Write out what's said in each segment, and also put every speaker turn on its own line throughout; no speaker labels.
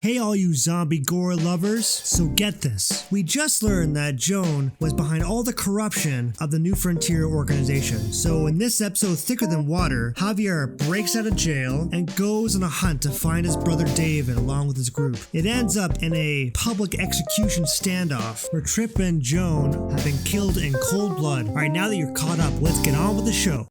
Hey all you zombie gore lovers, so get this. We just learned that Joan was behind all the corruption of the New Frontier organization. So in this episode, Thicker Than Water, Javier breaks out of jail and goes on a hunt to find his brother David along with his group. It ends up in a public execution standoff where Trip and Joan have been killed in cold blood. Alright, now that you're caught up, let's get on with the show.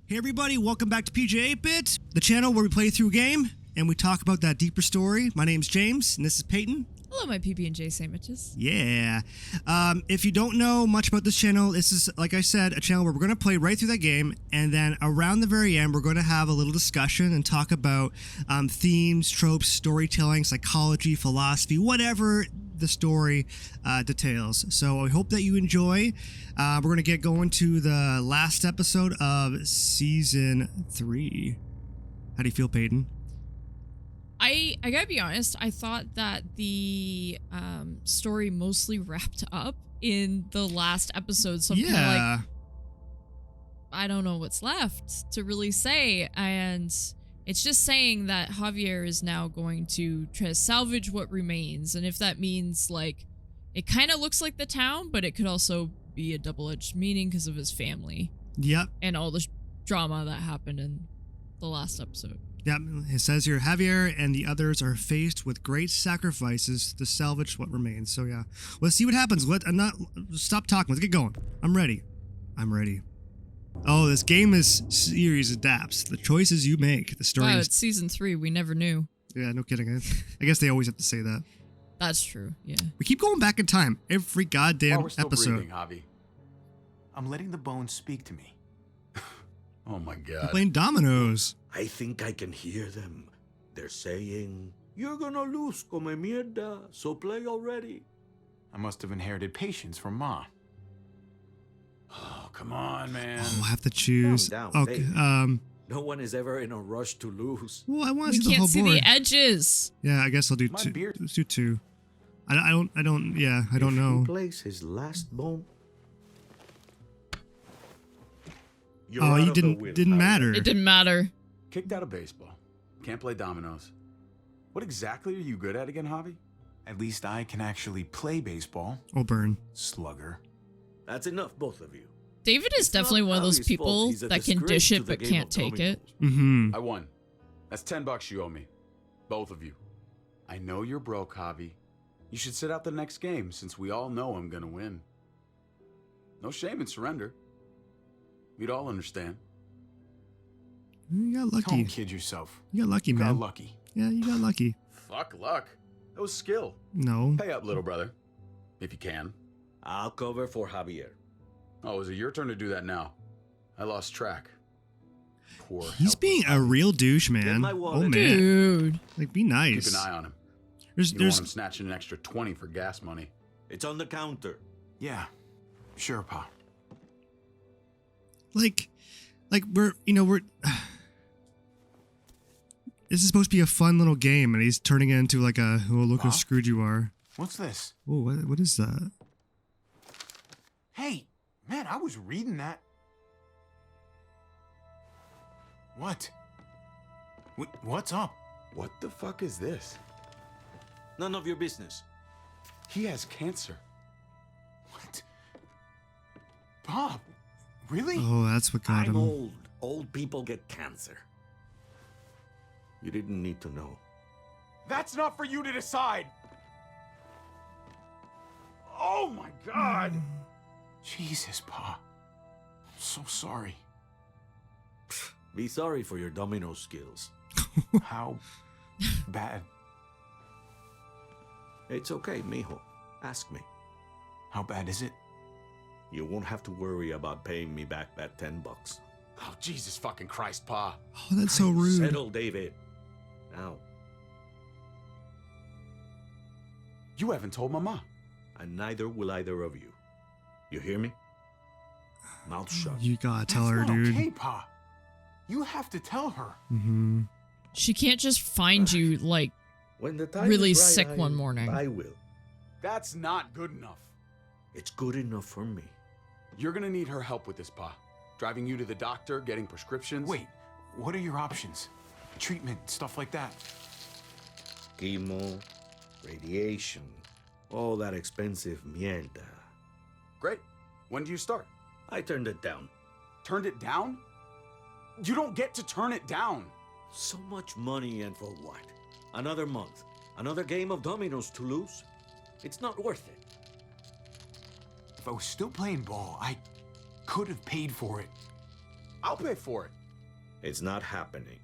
Hey everybody, welcome back to PJ8-Bit, the channel where we play through a game and we talk about that deeper story. My name's James and this is Peyton.
Hello, my PB&J sandwiches.
Yeah. If you don't know much about this channel, this is, like I said, a channel where we're going to play right through that game, and then around the very end, we're going to have a little discussion and talk about themes, tropes, storytelling, psychology, philosophy, whatever the story details. So I hope that you enjoy. We're going to get going to the last episode of Season 3. How do you feel, Peyton?
I gotta be honest, I thought that the story mostly wrapped up in the last episode, so I'm kind of like, I don't know what's left to really say, and it's just saying that Javier is now going to try to salvage what remains, and if that means, like, it kind of looks like the town, but it could also be a double-edged meaning because of his family.
Yep.
And all the drama that happened in the last episode.
Yeah, it says here, Javier and the others are faced with great sacrifices to salvage what remains. So yeah, let's see what happens. Stop talking. Let's get going. I'm ready. Oh, this game is series adapts. The choices you make. The story.
Wow, it's Season 3. We never knew.
Yeah, no kidding. I guess they always have to say that.
That's true. Yeah.
We keep going back in time every goddamn
While we're still
episode.
breathing, Javi, I'm letting the bones speak to me. Oh my
We're
God.
playing dominoes.
I think I can hear them. They're saying, "You're gonna lose, come mierda, so play already."
I must have inherited patience from Ma. Oh, come on, man.
Oh, I have to choose.
Calm down,
Okay.
Dave. No one is ever in a rush to lose.
Well, I want
We
to see the
can't
whole
see
board.
the edges.
Yeah, I guess I'll do
My
two.
beard.
Let's do two. I don't know.
He plays his last bone. You're
Oh,
out
you
of the
didn't
wheel,
matter.
It didn't matter.
Kicked out of baseball. Can't play dominoes. What exactly are you good at again, Javi? At least I can actually play baseball.
Oh, burn.
Slugger.
That's enough, both of you.
David is
It's not
definitely one of those
Javi's fault.
people
He's a
that can
disgrace
dish
to
it
the
but
game
can't
of
take it.
dominoes.
Mm-hmm.
I won. That's $10 you owe me. Both of you. I know you're broke, Javi. You should sit out the next game since we all know I'm gonna win. No shame in surrender. We'd all understand.
You got lucky.
Don't kid yourself.
You got lucky,
You
man.
got lucky.
Yeah, you got lucky.
Fuck luck. That was skill.
No.
Pay up, little brother. If you can.
I'll cover for Javier.
Oh, is it your turn to do that now? I lost track. Poor.
He's being a real douche, man.
my
Oh,
wallet.
man.
Dude.
Like, be nice.
Keep an eye on him.
There's,
You don't want him
there's,
snatching an extra 20 for gas money.
It's on the counter.
Yeah. Sure, Pa.
like, we're. This is supposed to be a fun little game, and he's turning it into like a, oh, look how
Huh?
screwed you are.
What's this?
Oh, what is that?
Hey, man, I was reading that. What? What's up? What the fuck is this?
None of your business.
He has cancer. What? Bob, really?
Oh, that's what got
I'm
him.
old. Old people get cancer. You didn't need to know.
That's not for you to decide. Oh my God. Jesus, Pa. I'm so sorry.
Be sorry for your domino skills.
How bad?
It's okay, mijo. Ask me.
How bad is it?
You won't have to worry about paying me back that $10.
Oh, Jesus fucking Christ, Pa.
Oh, that's so rude.
Settle, David. Now.
You haven't told Mama.
And neither will either of you. You hear me? Mouth shut.
You gotta tell her,
That's not
dude.
okay, Pa. You have to tell her.
Mm-hmm.
She can't just find you like
When the time
really
is right,
sick one morning.
I will.
That's not good enough.
It's good enough for me.
You're gonna need her help with this, Pa. Driving you to the doctor, getting prescriptions.
Wait, what are your options? Treatment, stuff like that.
Chemo, radiation, all that expensive mierda.
Great. When do you start?
I turned it down.
Turned it down? You don't get to turn it down.
So much money, and for what? Another month. Another game of dominoes to lose? It's not worth it.
If I was still playing ball, I could have paid for it.
I'll pay for it.
It's not happening.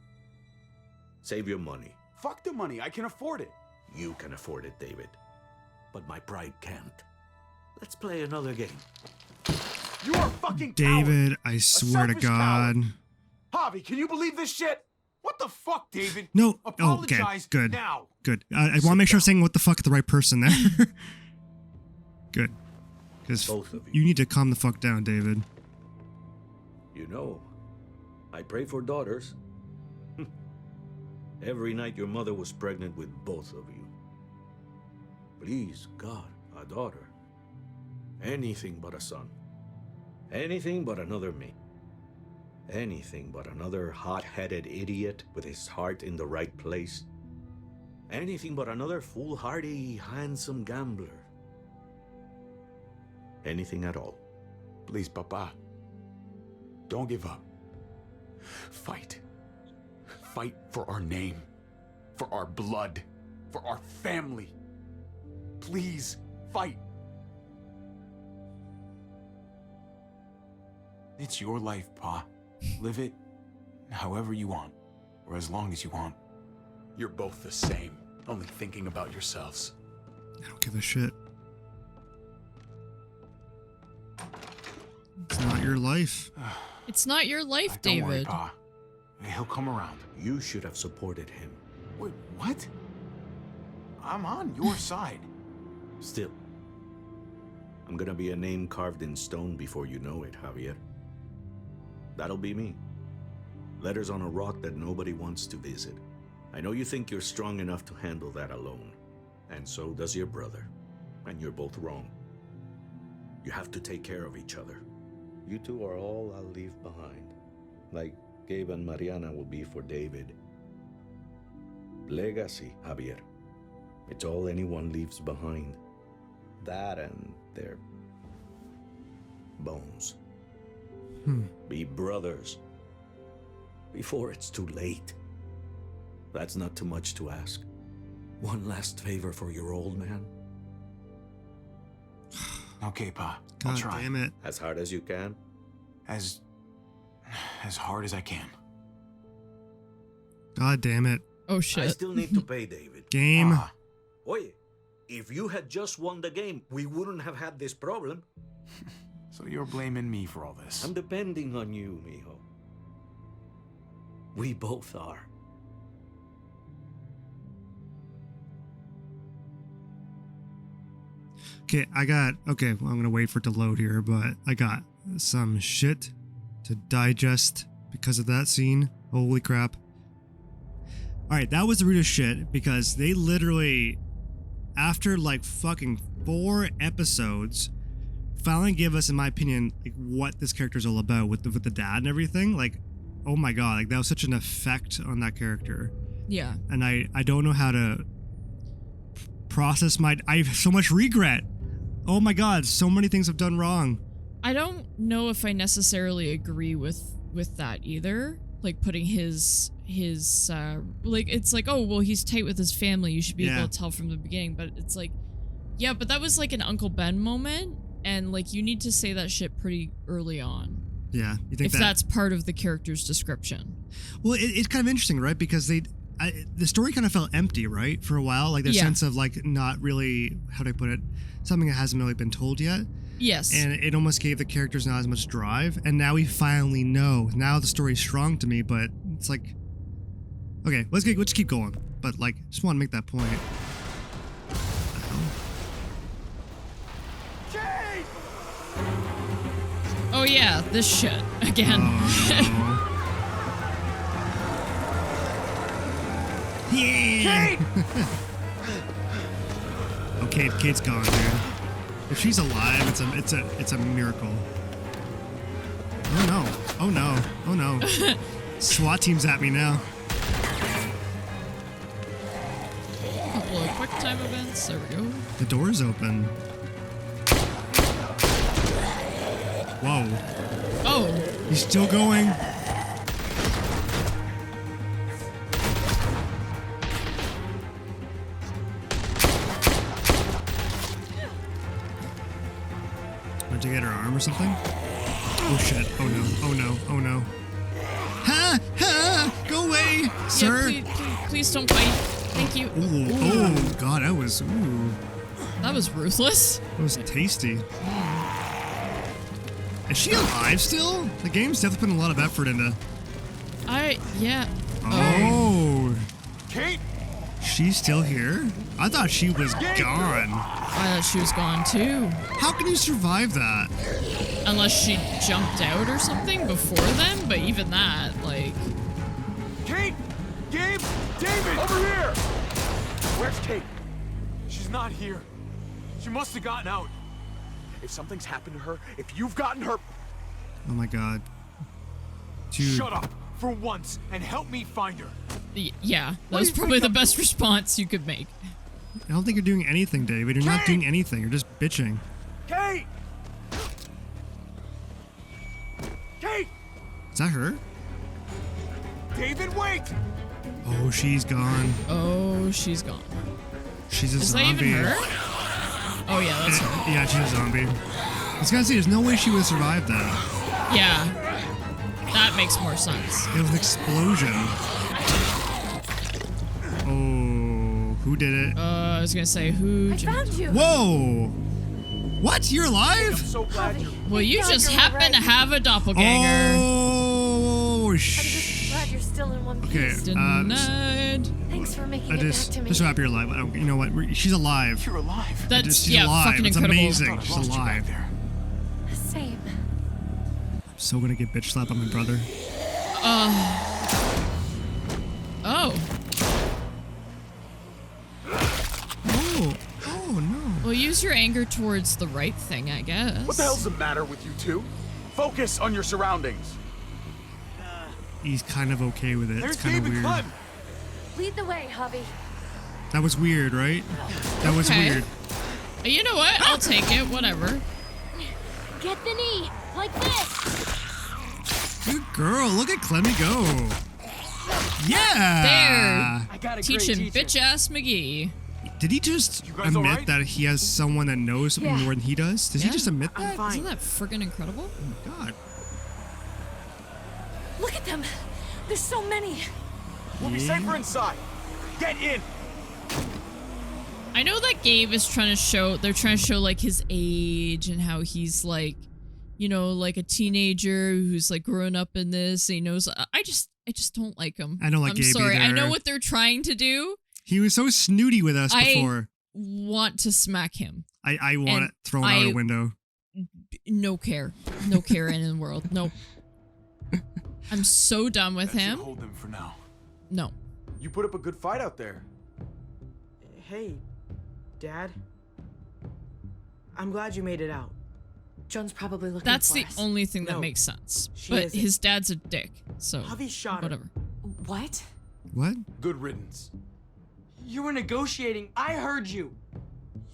Save your money.
Fuck the money. I can afford it.
You can afford it, David. But my pride can't. Let's play another game.
You are a fucking coward.
David, I swear to
selfish
God.
coward. Javi, can you believe this shit?
What the fuck, David?
No. Oh, okay.
Apologize
Good.
now.
Good. I want to make sure I'm saying what the fuck to the right person there. Good. Because
Both of
you need to calm the fuck down, David.
You know, I pray for daughters. Every night your mother was pregnant with both of you. Please, God, a daughter. Anything but a son. Anything but another me. Anything but another hot-headed idiot with his heart in the right place. Anything but another foolhardy, handsome gambler. Anything at all.
Please, Papa. Don't give up. Fight. Fight for our name. For our blood. For our family. Please, fight.
It's your life, Pa. Live it however you want, or as long as you want.
You're both the same. Only thinking about yourselves.
I don't give a shit. It's not your life.
It's not your life,
Don't
David.
worry, Pa. He'll come around.
You should have supported him.
Wait, what? I'm on your side.
Still, I'm gonna be a name carved in stone before you know it, Javier. That'll be me. Letters on a rock that nobody wants to visit. I know you think you're strong enough to handle that alone. And so does your brother. And you're both wrong. You have to take care of each other. You two are all I'll leave behind. Like Gabe and Mariana will be for David. Legacy, Javier. It's all anyone leaves behind. That and their bones. Be brothers before it's too late. That's not too much to ask. One last favor for your old man.
Okay, Pa. I'll
God
try.
damn it.
As hard as you can.
As hard as I can.
God damn it.
Oh
I
shit.
still need to pay David.
Game.
Pa,
Oye, if you had just won the game, we wouldn't have had this problem.
so you're blaming me for all this.
I'm depending on you, mijo. We both are.
Okay, okay, well, I'm gonna wait for it to load here, but I got some shit to digest because of that scene. Holy crap. Alright, that was the root of shit because they literally, after like fucking 4 episodes, finally give us, in my opinion, like what this character is all about with the dad and everything. Like, oh my god, like that was such an effect on that character.
Yeah.
And I don't know how to process I have so much regret. Oh my god, so many things I've done wrong.
I don't know if I necessarily agree with that either. Like putting his like it's like, oh well, he's tight with his family, you should be able to tell from the beginning, but it's like, yeah, but that was like an Uncle Ben moment, and like you need to say that shit pretty early on.
Yeah, you think
if that's part of the character's description.
Well, it's kind of interesting, right? Because the story kind of felt empty, right, for a while. Like the sense of like not really, how do I put it, something that hasn't really been told yet.
Yes.
And it almost gave the characters not as much drive. And now we finally know. Now the story's strong to me, but it's like, okay, let's just keep going. But like, just want to make that point.
Jade!
Oh Oh yeah, this shit again.
Oh, no. Yeah. Okay, Kate's gone, dude. If she's alive, it's a miracle. Oh no! Oh no! Oh no! SWAT team's at me now.
Couple of quick time events. There we go.
The door's open. Whoa!
Oh,
He's still going. To get her arm or something? Oh shit. Oh no. Oh no. Oh no. Ha! Ha! Go away, sir!
yeah, please don't fight. Thank you.
Ooh. Oh god, that was
That was ruthless.
that was tasty. Is she alive still? The game's definitely putting a lot of effort into.
Yeah.
Oh,
Kate!
she's still here? I thought she was gone.
I thought she was gone too.
How can you survive that?
Unless she jumped out or something before then, but even that, like...
Kate! Gabe! David! Over here! Where's Kate? She's not here. She must have gotten out. If something's happened to her, if you've gotten her...
Oh my god. Dude.
Shut up for once and help me find her.
Yeah, that was probably the best response you could make.
I don't think you're doing anything, David. You're not doing anything. You're just bitching.
Kate! Kate!
Is that her?
David, wait!
Oh, she's gone.
Oh, she's gone.
She's a
Is
zombie.
that even her? Oh yeah, that's her.
Yeah, she's a zombie. I was gonna say, there's no way she would have survived that.
Yeah. That makes more sense.
It was an explosion. Oh, who did it?
I was gonna say who...
I found you.
Whoa! What? You're alive?
So glad you're...
Well, you
God,
just
you're
happen to
right.
have a doppelganger.
Oh,
I'm just glad you're still in one
Okay,
piece.
Denied.
Thanks for making it
just
back to me.
so happy you're alive. You know what? She's alive.
You're alive.
That's,
She's
yeah,
alive.
fucking
It's
incredible.
amazing.
Thought I
She's
lost you back
alive.
there.
Same.
I'm so gonna get bitch slapped by my brother.
Oh.
Oh. Oh no.
Well, use your anger towards the right thing, I guess.
What the hell's the matter with you two? Focus on your surroundings.
He's kind of okay with it.
There's
It's kind of
Gabe and
weird.
Clem.
Lead the way, Javi.
That was weird, right? That was
Okay.
weird.
You know what? I'll take it. Whatever.
Get the knee, like this.
Good girl. Look at Clemmy go. Yeah.
There.
I got a
Teaching
great teacher.
bitch-ass McGee.
Did he just
You guys
admit
alright?
that he has someone that knows
Yeah.
more than he does? Does he
Yeah.
just admit
I'm
that?
fine.
Isn't that friggin' incredible?
God.
Look at them. There's so many.
We'll be safer inside. Get in.
I know that Gabe is trying to show, they're trying to show like his age and how he's like, you know, like a teenager who's like grown up in this. And he knows, I just don't like him.
I don't like
I'm
Gabe
sorry. I
either.
know what they're trying to do.
He was so snooty with us before.
Want to smack him.
I want
and
it thrown out a window.
No care in the world. Nope. I'm so done with
That should
him.
hold them for now.
No.
You put up a good fight out there.
Hey, Dad. I'm glad you made it out.
John's probably looking
That's
for
the
us.
only thing that
No,
makes sense.
she
But
isn't.
his dad's a dick. So
Javi shot her.
whatever.
What?
What?
Good riddance.
You were negotiating. I heard you.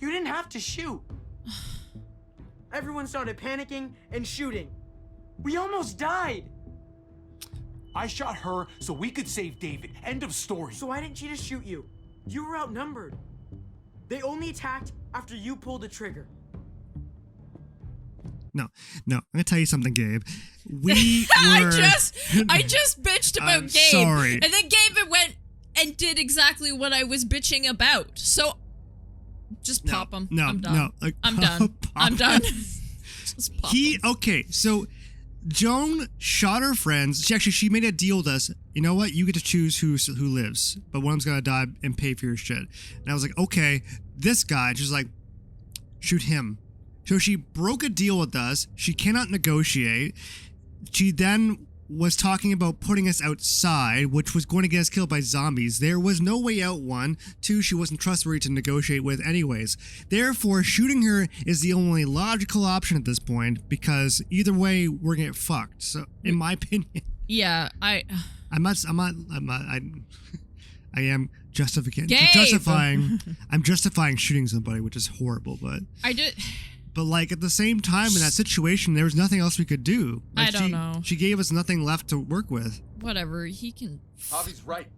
You didn't have to shoot. Everyone started panicking and shooting. We almost died.
I shot her so we could save David. End of story.
So why didn't she just shoot you? You were outnumbered. They only attacked after you pulled the trigger.
No. I'm gonna tell you something, Gabe. We were.
I just bitched about
I'm
Gabe.
sorry.
And then Gabe went and did exactly what I was bitching about. So just pop him.
No,
I'm done.
no. Like,
I'm done. I'm done. Just pop him.
Okay, so Joan shot her friends. She made a deal with us. You know what? You get to choose who lives, but one of them's gonna die and pay for your shit. And I was like, okay, this guy. She's like, shoot him. So she broke a deal with us. She cannot negotiate. She then was talking about putting us outside, which was going to get us killed by zombies. There was no way out, one. Two, she wasn't trustworthy to negotiate with anyways. Therefore, shooting her is the only logical option at this point, because either way, we're gonna get fucked. So, in my opinion...
Yeah, I
am justifying shooting somebody, which is horrible, but... But, like, at the same time, in that situation, there was nothing else we could do. Like,
I don't know.
She gave us nothing left to work with.
Whatever, he can...
Javi's right.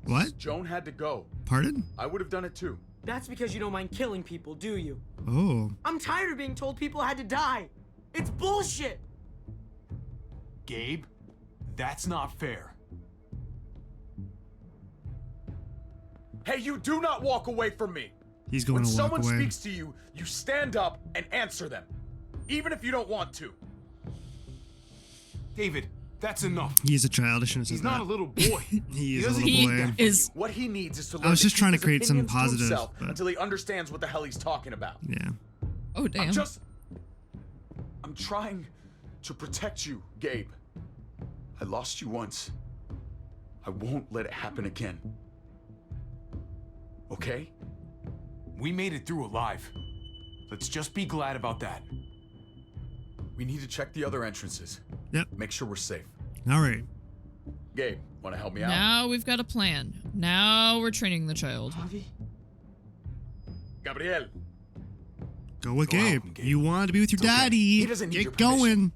What?
Joan had to go.
Pardon?
I would have done it too.
That's because you don't mind killing people, do you?
Oh.
I'm tired of being told people had to die. It's bullshit.
Gabe, that's not fair. Hey, you do not walk away from me.
He's going
when
to walk
someone
away.
speaks to you, you stand up and answer them, even if you don't want to.
David, that's enough.
He's a child. I shouldn't have
He's
said
not
that.
a little boy.
He is a
doesn't
little
need
boy.
that from
Is-
you.
What he needs is to learn
I was just
to
trying
keep
to create
his
something
opinions to
positive,
himself
but-
until he understands what the hell he's talking about.
Yeah.
Oh, damn.
I'm trying to protect you, Gabe. I lost you once. I won't let it happen again. Okay?
We made it through alive. Let's just be glad about that.
We need to check the other entrances.
Yep.
Make sure we're safe.
All right.
Gabe, want to help me out?
Now we've got a plan. Now we're training the child.
Javi?
Gabriel.
Go with
Go
Gabe.
out, Gabe.
You want to be with your
It's okay.
daddy.
He doesn't need your
Get
permission.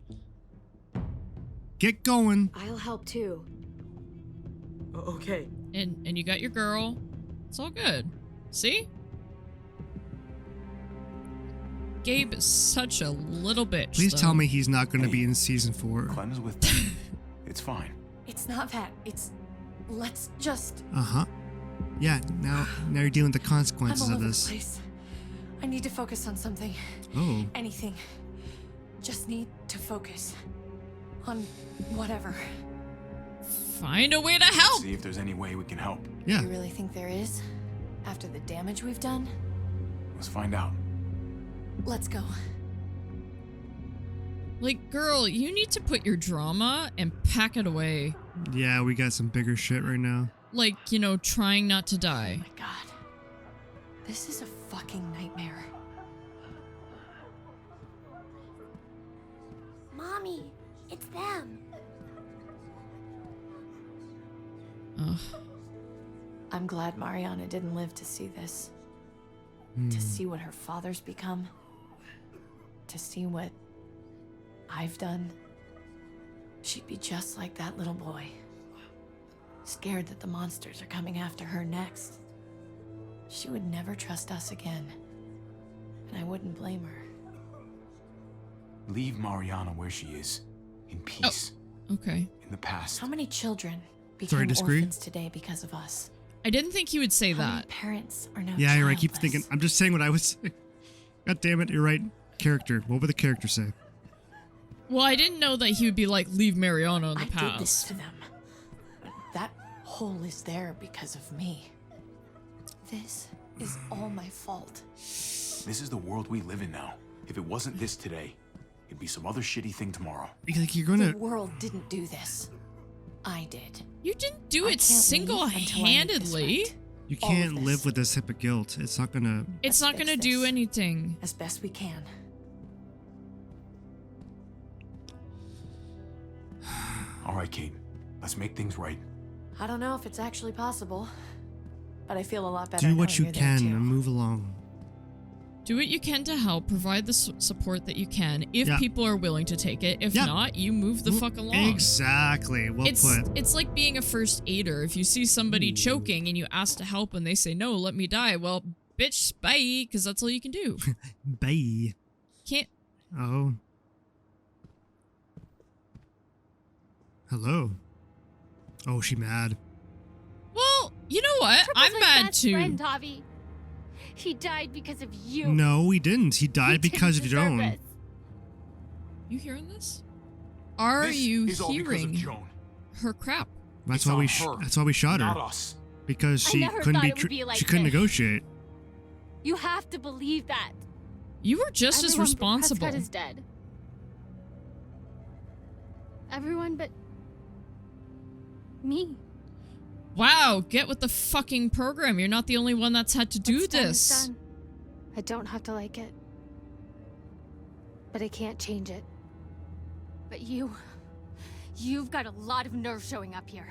going. Get going.
I'll help too.
Okay.
And you got your girl. It's all good. See? Gabe is such a little bitch.
Please
though.
tell me he's not going to
Hey.
be in season 4.
Clem's with me. It's fine.
It's not that. It's... Let's just...
Uh-huh. Yeah, now you're dealing with the
I'm
consequences
all
of
over the
this.
place. I need to focus on something.
Oh.
Anything. Just need to focus. On whatever.
Find a way to help.
See if there's any way we can help.
Yeah.
You really think there is? After the damage we've done?
Let's find out.
Let's go.
Like, girl, you need to put your drama and pack it away.
Yeah, we got some bigger shit right now.
Like, you know, trying not to die.
Oh my god. This is a fucking nightmare.
Mommy, it's them.
Ugh.
I'm glad Mariana didn't live to see this. To see what her father's become. To see what I've done. She'd be just like that little boy. Scared that the monsters are coming after her next. She would never trust us again. And I wouldn't blame her.
Leave Mariana where she is. In peace.
Okay.
In the past.
How many children
Sorry,
became
disagree?
orphans today because of us?
I didn't think he would say
How many
that.
parents are now
Yeah, you're right. I keep
childless?
thinking. I'm just saying what I was saying. God damn it, you're right. Character. What would the character say?
Well, I didn't know that he would be like, leave Mariana in the
I did this
past.
to them. That hole is there because of me. This is all my fault.
This is the world we live in now. If it wasn't this today, it'd be some other shitty thing tomorrow.
Like, you're gonna...
The world didn't do this. I did.
You didn't do
I
it
can't leave until I
single-handedly.
make this right.
You
All of
can't
this.
live with this hip of guilt. It's not gonna...
It's
Let's
not
fix
gonna do
this.
anything.
As best we can.
All right, Kate. Let's make things right.
I don't know if it's actually possible, but I feel a lot better.
Do what
knowing
you
you're there,
can
too.
and move along.
Do what you can to help. Provide the support that you can. If
Yeah.
people are willing to take it. If
Yeah.
not, you move the fuck along.
Exactly. Well put.
It's like being a first aider. If you see somebody choking and you ask to help and they say, no, let me die. Well, bitch, bye, because that's all you can do.
Bye.
Can't...
Oh. Hello. Oh, she mad.
Well, you know what?
Trip
I'm
was my
mad
best
too.
friend, Javi. He died because of you.
No, he didn't. He
He
died
didn't
because of
deserve
Joan.
this.
You hearing this? Are
This
you
is all because of
hearing
Joan.
her crap?
That's
It's
why
on
we.
her,
That's why we shot her.
Not us.
Because
I
she
never
couldn't
thought
be.
it would be like
she couldn't
this.
negotiate.
You have to believe that.
You were just as
Everyone but
responsible.
Prescott is dead. Everyone but me.
Wow, get with the fucking program. You're not the only one that's had to do
What's done is
this.
done. I don't have to like it. But I can't change it. But you've got a lot of nerve showing up here.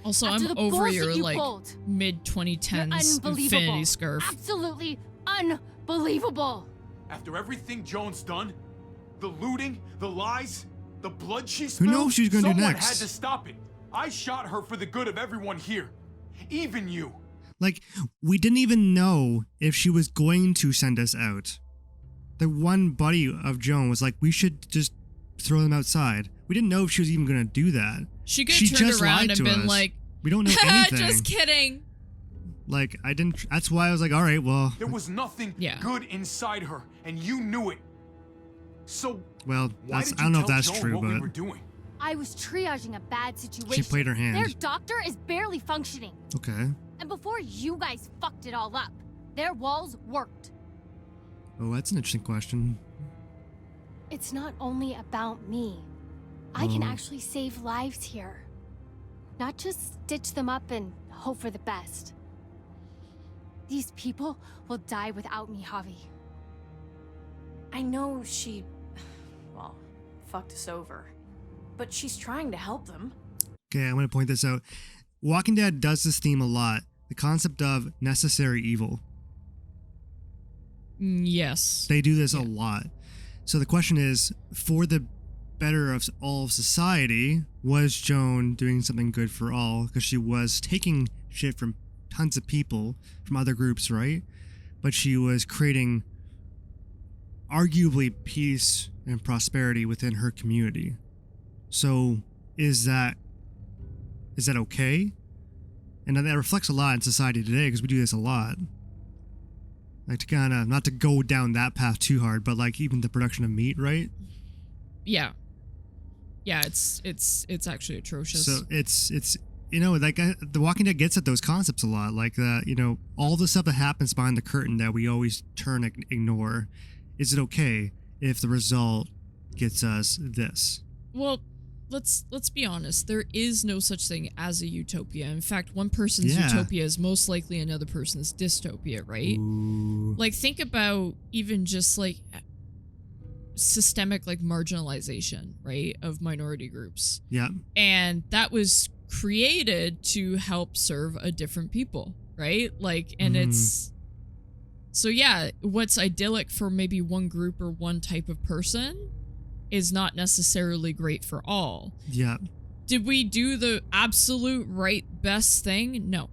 Also,
After
I'm
the
over
bullshit
your
you
like
pulled.
mid-2010s
You're
infinity
unbelievable.
scarf.
Absolutely unbelievable.
After everything Joan's done, the looting, the lies, the blood she
Who
spilled,
knows what she's gonna do
someone
next?
had to stop it. I shot her for the good of everyone here. Even you.
Like, we didn't even know if she was going to send us out. The one buddy of Joan was like, we should just throw them outside. We didn't know if she was even going to do that.
She could
She
have turned
just
around
lied
and
to
been
us.
like,
We don't know anything.
just kidding.
Like, I didn't. That's why I was like, all right, well.
There was nothing
Yeah.
good inside her, and you knew it. So
Well,
why
that's,
did
I
you
don't know if
tell
that's
Joan
true,
what we were
but.
doing?
I was triaging a bad situation.
She played her hand.
Their doctor is barely functioning.
Okay.
And before you guys fucked it all up, their walls worked.
Oh, that's an interesting question.
It's not only about me. I can
Oh.
actually save lives here. Not just stitch them up and hope for the best. These people will die without me, Javi.
I know she, well, fucked us over. But she's trying to help them.
Okay, I'm going to point this out. Walking Dead does this theme a lot. The concept of necessary evil.
Yes.
They do this
Yeah.
a lot. So the question is, for the better of all of society, was Joan doing something good for all? Because she was taking shit from tons of people, from other groups, right? But she was creating arguably peace and prosperity within her community. So is that okay? And that reflects a lot in society today because we do this a lot. Like, to kind of, not to go down that path too hard, but like even the production of meat, right?
Yeah. Yeah, it's actually atrocious.
So it's you know, like The Walking Dead gets at those concepts a lot, like that, you know, all the stuff that happens behind the curtain that we always ignore. Is it okay if the result gets us this?
Well, let's be honest. There is no such thing as a utopia. In fact, one person's
Yeah.
utopia is most likely another person's dystopia, right?
Ooh.
Like, think about even just like systemic like marginalization, right, of minority groups.
Yeah.
And that was created to help serve a different people, right? Like, and it's so yeah, what's idyllic for maybe one group or one type of person is not necessarily great for all.
Yeah.
Did we do the absolute right best thing? No.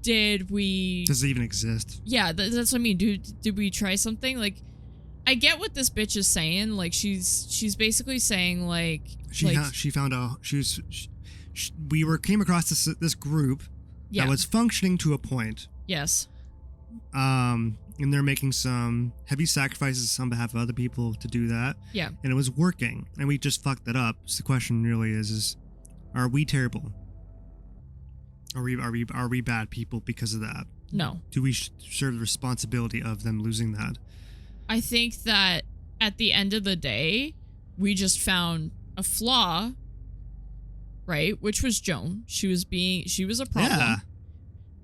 Did we?
Does it even exist?
Yeah, that's what I mean. Did we try something? Like, I get what this bitch is saying. Like, she's basically saying like
She found out we came across this group
yeah,
that was functioning to a point.
yes,
And they're making some heavy sacrifices on behalf of other people to do that.
yeah.
And it was working, and we just fucked that up. So the question really is are we terrible? Are we bad people because of that?
No.
Do we serve the responsibility of them losing that?
I think that at the end of the day, we just found a flaw, right? Which was Joan. She was a problem.
Yeah.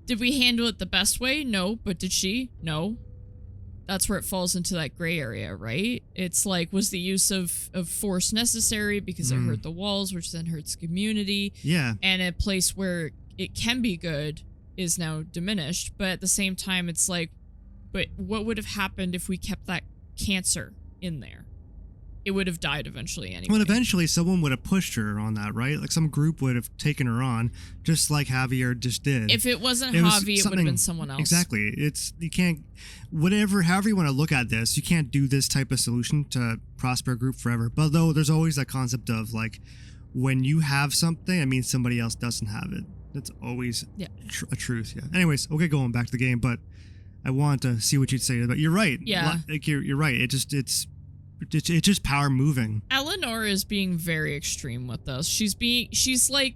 Did we handle it the best way? No. But did she? No. That's where it falls into that gray area, right? It's like, was the use of force necessary because it hurt the walls, which then hurts the community?
Yeah.
And a place where it can be good is now diminished. But at the same time, it's like, but what would have happened if we kept that cancer in there? It would have died eventually anyway.
Well, eventually someone would have pushed her on that, right? Like some group would have taken her on, just like Javier just did.
If it wasn't
It was
Javi, it would have
something-
been someone else.
Exactly. You can't, however you want to look at this, you can't do this type of solution to prosper a group forever. But though there's always that concept of like, when you have something, it means somebody else doesn't have it. That's always a truth. Yeah. Anyways, okay, going back to the game, but I want to see what you'd say. But you're right.
Yeah.
Like you're right. It's just power moving.
Eleanor is being very extreme with us. She's like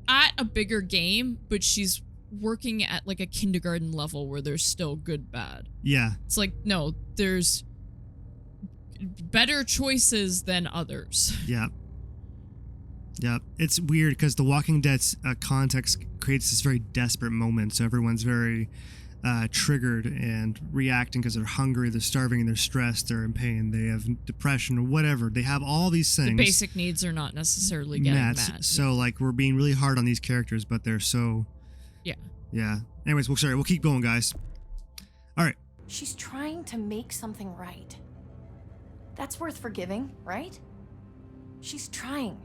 at a bigger game, but she's working at like a kindergarten level where there's still good bad.
Yeah.
It's like, no, there's better choices than others.
Yeah. Yeah. It's weird because The Walking Dead's context creates this very desperate moment. So everyone's very triggered and reacting because they're hungry, they're starving, they're stressed, they're in pain, they have depression or whatever. They have all these things.
The basic needs are not necessarily getting met.
So like we're being really hard on these characters, but they're so. Yeah. Anyways, we'll keep going, guys. All right.
She's trying to make something right. That's worth forgiving, right? She's trying.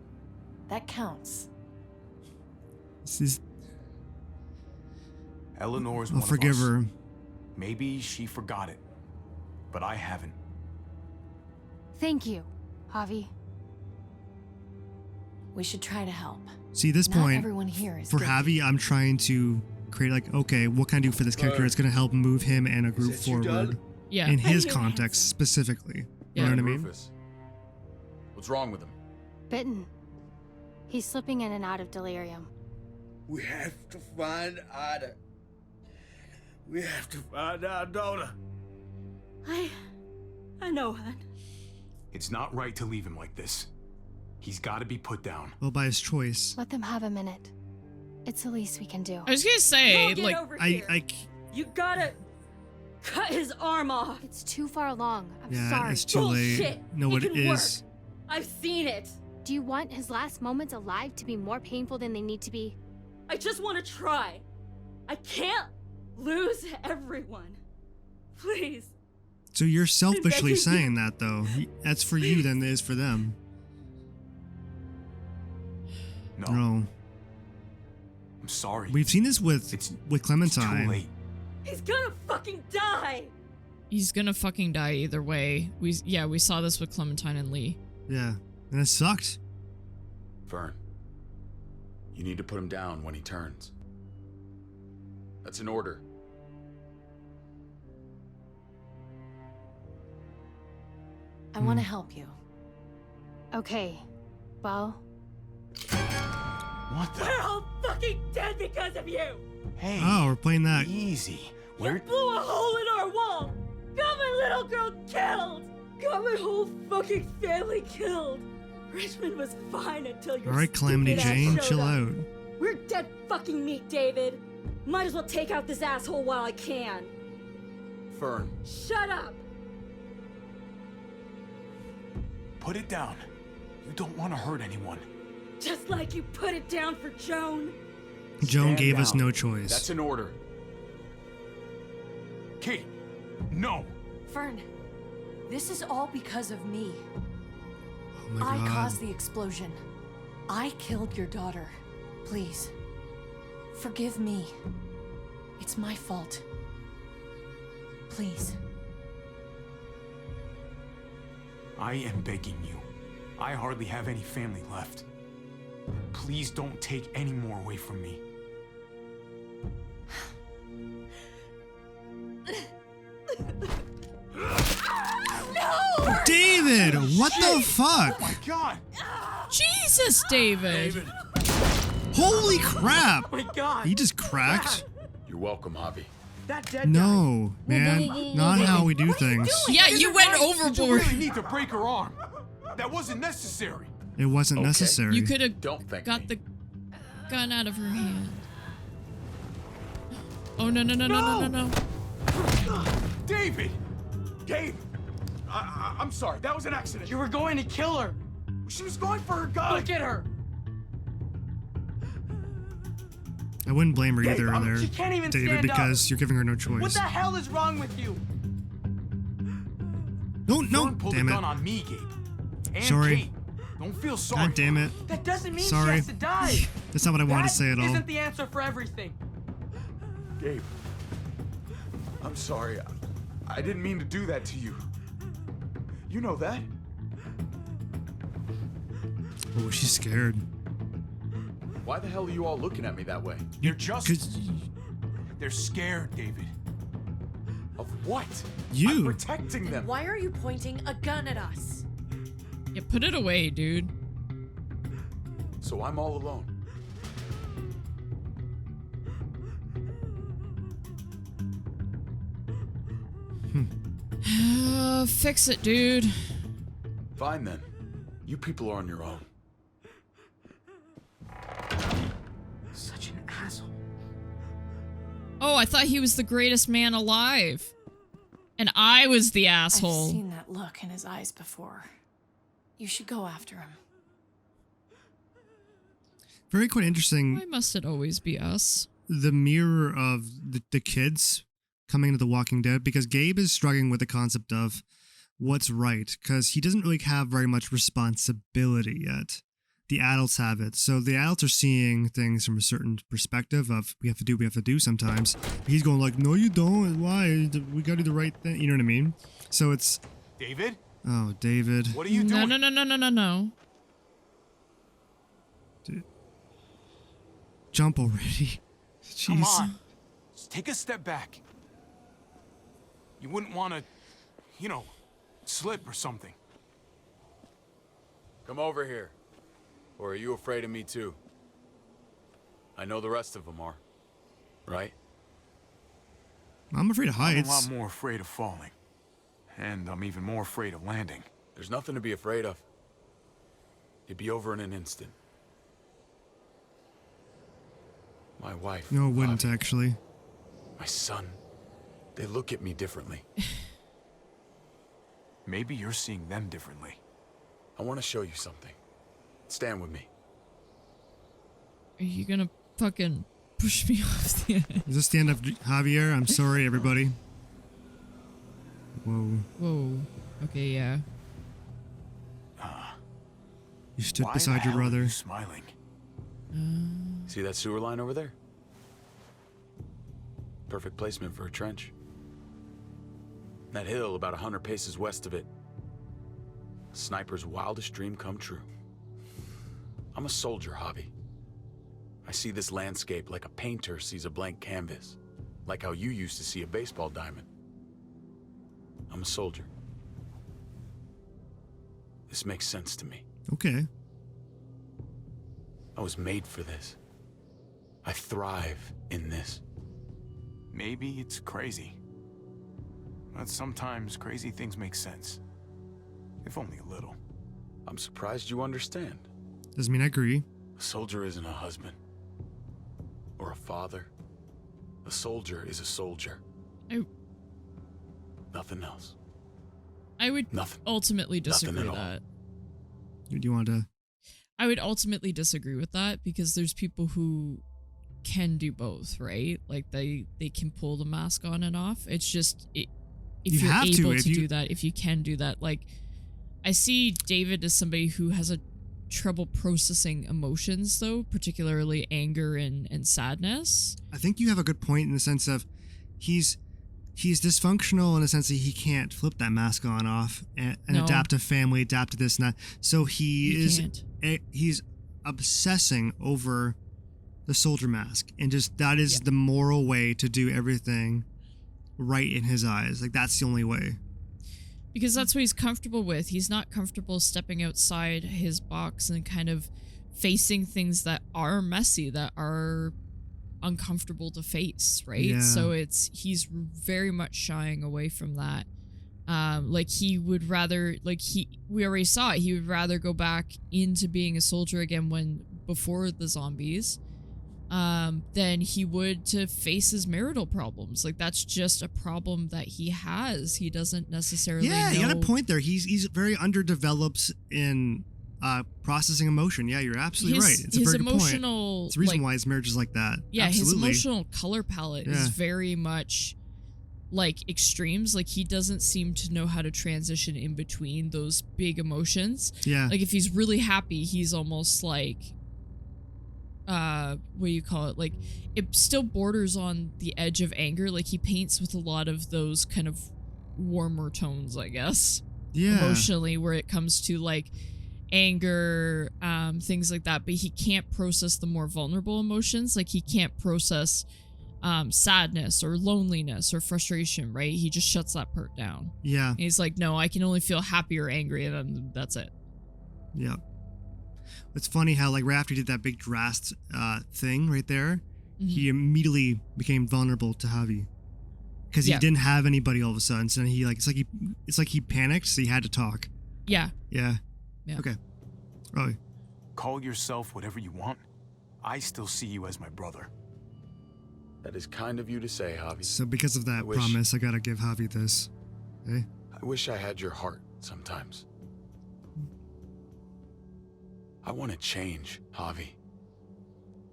That counts.
This is.
Eleanor's
I'll
one
forgive
of us.
her.
Maybe she forgot it, but I haven't.
Thank you, Javi.
We should try to help.
See, this
Not
point,
everyone here is
for
guilty.
Javi, I'm trying to create like, okay, what can I do for this character? It's going to help move him and a group forward
Yeah.
in his
I knew
context specifically.
Yeah.
You know what I mean?
Rufus, what's wrong with him?
Bitten. He's slipping in and out of delirium.
We have to find Ida. We have to find our daughter.
I know, hon.
It's not right to leave him like this. He's got to be put down.
Well, by his choice.
Let them have a minute. It's the least we can do.
I was gonna say,
Don't get
like,
over here.
I
You gotta cut his arm off.
It's too far along. I'm
yeah,
sorry.
it's too late.
Bullshit.
No,
It
it
can
is.
work. I've seen it.
Do you want his last moments alive to be more painful than they need to be?
I just want to try. I can't lose everyone. Please.
So you're selfishly
begging you.
saying that, though. That's for you than it is for them.
No,
No.
I'm sorry.
We've seen this with
It's
Clementine.
too late.
He's gonna fucking die.
he's gonna fucking die either way. We saw this with Clementine and Lee.
Yeah. And it sucked.
Fern, you need to put him down when he turns. That's an order.
I want to help you.
Okay. Well,
What the?
We're all fucking dead because of you.
Hey,
Oh, we're playing that.
easy.
You
We're
blew a hole in our wall. Got my little girl killed. Got my whole fucking family killed. Richmond was fine until your
All right, Calamity
stupid ass
Jane,
showed
chill
up.
out.
We're dead fucking meat, David. Might as well take out this asshole while I can.
Fern,
Shut up.
put it down. You don't want to hurt anyone.
Just like you put it down for Joan.
Joan
Stand
gave us
down.
no choice.
that's an order.
Kate, no.
Fern, this is all because of me.
Oh my
I
god.
caused the explosion. I killed your daughter. Please, forgive me. It's my fault. Please.
I am begging you. I hardly have any family left. Please don't take any more away from me.
David, what the fuck?
My God!
Jesus, David.
Holy crap!
Oh my God.
He just cracked?
You're welcome, Javi.
That dead guy.
No, man. Not how we do things.
Yeah, you went
Did you
overboard.
really need to break her arm? That wasn't necessary.
It wasn't
Okay.
necessary.
You could have
Don't thank
got
me.
the gun out of her hand. Oh no no no no no no no!
David! Gabe! I'm sorry, that was an accident.
You were going to kill her.
She was going for her gun!
Look at her.
I wouldn't blame her
Gabe,
either there,
She can't even
David,
stand up.
because you're giving her no
What
choice.
the hell is wrong with you?
No,
Fern pulled
damn
the
it.
gun on me, Gabe. And
Sorry.
Kate. Don't feel sorry.
God damn it.
That doesn't mean
Sorry.
she has to die.
That's not what I wanted to say at all.
Isn't the answer for everything.
Gabe, I'm sorry. I didn't mean to do that to you. You know that.
Oh, she's scared.
Why the hell are you all looking at me that way?
They're just...
'Cause
They're scared, David.
Of what?
You.
I'm protecting them.
Why are you pointing a gun at us?
Yeah, put it away, dude.
So I'm all alone.
Fix it, dude.
Fine then. You people are on your own.
Such an asshole.
Oh, I thought he was the greatest man alive. And I was the
I've
asshole.
seen that look in his eyes before. You should go after him.
Very quite interesting.
Why must it always be us?
The mirror of the kids coming into The Walking Dead, because Gabe is struggling with the concept of what's right, because he doesn't really have very much responsibility yet. The adults have it. So the adults are seeing things from a certain perspective of we have to do sometimes. But he's going like, no, you don't. Why? We got to do the right thing. You know what I mean? So it's...
David?
Oh, David.
What are you doing?
No.
Dude. Jump already. Jeez.
Come on. Just take a step back. You wouldn't want to, slip or something.
Come over here. Or are you afraid of me too? I know the rest of them are. Right?
I'm afraid of heights.
I'm a lot more afraid of falling. And I'm even more afraid of landing.
There's nothing to be afraid of. It'd be over in an instant. My wife.
No, it wouldn't
Javi,
actually.
my son. They look at me differently.
Maybe you're seeing them differently.
I want to show you something. Stand with me.
Are you gonna fucking push me off the edge?
Is this stand up, Javier? I'm sorry, everybody. Whoa.
Okay, yeah.
You stood
Why
beside
the
your
hell are
brother.
you smiling?
See that sewer line over there? Perfect placement for a trench. That hill about 100 paces west of it. A sniper's wildest dream come true. I'm a soldier, Javi. I see this landscape like a painter sees a blank canvas. Like how you used to see a baseball diamond. I'm a soldier. This makes sense to me.
Okay.
I was made for this. I thrive in this.
Maybe it's crazy. But sometimes crazy things make sense. If only a little.
I'm surprised you understand.
Doesn't mean I agree.
A soldier isn't a husband. Or a father. A soldier is a soldier. Nothing else.
I would
Nothing.
ultimately disagree
Nothing
with
at all.
that.
Do you want to...
I would ultimately disagree with that because there's people who can do both, right? Like they can pull the mask on and off. It's just if
You
you're
have to,
able
if
to
you-
do that, if you can do that. Like I see David as somebody who has a trouble processing emotions though, particularly anger and sadness.
I think you have a good point in the sense of he's dysfunctional in the sense that he can't flip that mask on off and
No.
adapt to family, adapt to this and that. So he's
can't.
obsessing over the soldier mask, and just that is the moral way to do everything right in his eyes. Like that's the only way.
Because that's what he's comfortable with. He's not comfortable stepping outside his box and kind of facing things that are messy, that are uncomfortable to face, right?
Yeah.
So he's very much shying away from that. Like he would rather, we already saw it, he would rather go back into being a soldier again before the zombies, than he would to face his marital problems. Like that's just a problem that he has. He doesn't necessarily know.
You got a point there. He's very underdeveloped in processing emotion. Yeah, you're absolutely right. It's a
his
very good point.
emotional,
It's the reason why his marriage is like that.
yeah,
Absolutely.
his emotional color palette is very much like extremes. Like he doesn't seem to know how to transition in between those big emotions.
Yeah.
Like if he's really happy, he's almost like what do you call it? Like it still borders on the edge of anger. Like he paints with a lot of those kind of warmer tones, I guess.
Yeah.
Emotionally, where it comes to like anger, things like that, but he can't process the more vulnerable emotions. Like he can't process sadness or loneliness or frustration, right? He just shuts that part down.
Yeah.
And he's like, no, I can only feel happy or angry, and then that's it.
Yeah. It's funny how like right after he did that big drast thing right there, he immediately became vulnerable to Javi. Because he didn't have anybody all of a sudden. So he like it's like he panicked, so he had to talk.
Yeah.
Yeah.
Yeah.
Okay. Oh,
Call yourself whatever you want. I still see you as my brother.
That is kind of you to say, Javi.
so because of that
I wish-
promise, I gotta give Javi this. Okay?
I wish I had your heart sometimes. I want to change, Javi.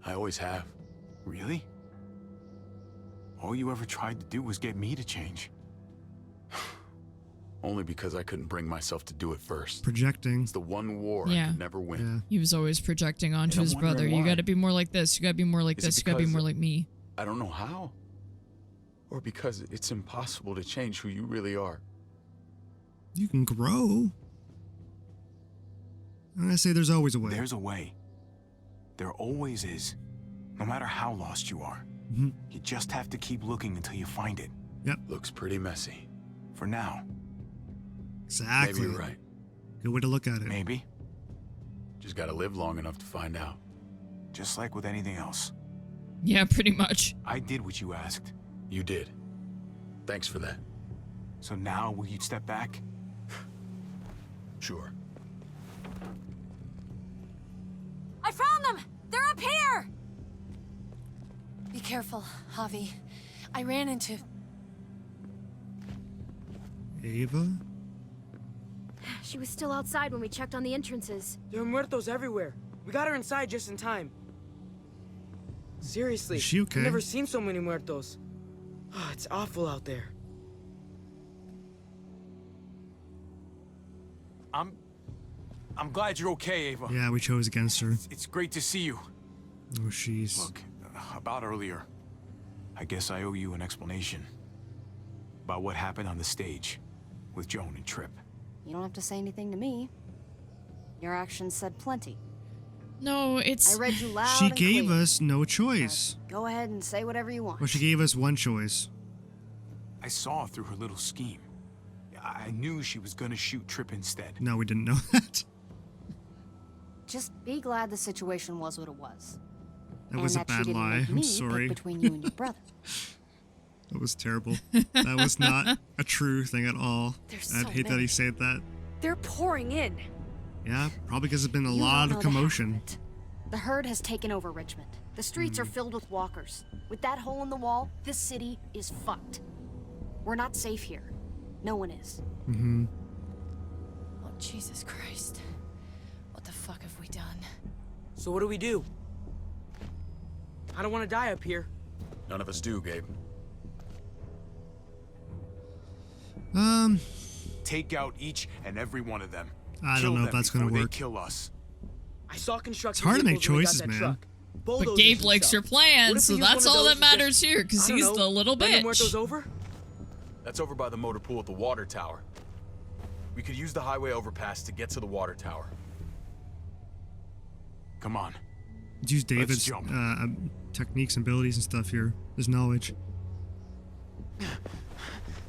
I always have.
Really? All you ever tried to do was get me to change.
Only because I couldn't bring myself to do it first.
Projecting.
It's the one war I
Yeah.
could never win.
Yeah.
He was always projecting onto
And I'm
his brother.
wondering
You
why.
gotta be more like this. You gotta be more like
Is it
this. You gotta be
because-
more like me.
I don't know how. Or because it's impossible to change who you really are.
You can grow. And I say there's always a way.
There's a way. There always is. No matter how lost you are.
Mhm.
You just have to keep looking until you find it.
Looks pretty messy.
For now,
Exactly.
Maybe you're right.
Good way to look at it.
maybe.
Just gotta live long enough to find out.
Just like with anything else.
Yeah, pretty much.
I did what you asked.
You did. Thanks for that.
So now will you step back?
Sure.
I found them! They're up here! Be careful, Javi. I ran into...
Ava?
She was still outside when we checked on the entrances.
There are muertos everywhere. We got her inside just in time. Seriously,
Is she okay?
I've never seen so many muertos. Oh, it's awful out there.
I'm glad you're okay, Ava.
Yeah, we chose against her.
It's great to see you.
Oh, she's...
Look, about earlier, I guess I owe you an explanation about what happened on the stage with Joan and Tripp.
You don't have to say anything to me. Your actions said plenty.
No,
I
it's...
read you loud
She
and
gave
clear.
us no choice.
Go ahead and say whatever you want.
Well, she gave us one choice.
I saw through her little scheme. I knew she was gonna shoot Tripp instead.
No, we didn't know that.
Just be glad the situation was what it was.
That was a
and that
bad
she didn't
lie.
make
I'm
me
sorry.
pick between you and your brother.
That was terrible. That was not a true thing at all.
There's
I'd
so
hate that
many.
he said that.
They're pouring in.
Yeah, probably because there's been a
You
lot
don't
of
know the half
commotion.
it. The herd has taken over Richmond. The streets are filled with walkers. With that hole in the wall, this city is fucked. We're not safe here. No one is.
Mm-hmm.
Oh, Jesus Christ. What the fuck have we done?
So what do? I don't want to die up here.
None of us do, Gabe.
Take out each and every one of them.
I
Kill
don't know if
them
that's gonna
before they
work.
kill us.
I saw construction.
It's hard to make
vehicles when we got
choices,
that
man.
truck.
But
Bulldozers
Gabe
and
likes your
stuff.
plan,
What if
so
we use
that's
one of
all
those
that
to just-
matters here, because
I don't
he's
know,
the little
run the muertos
bitch.
over?
That's over by the motor pool at the water tower. We could use the highway overpass to get to the water tower.
Come on.
Use David's
jump.
techniques and abilities and stuff here. His knowledge.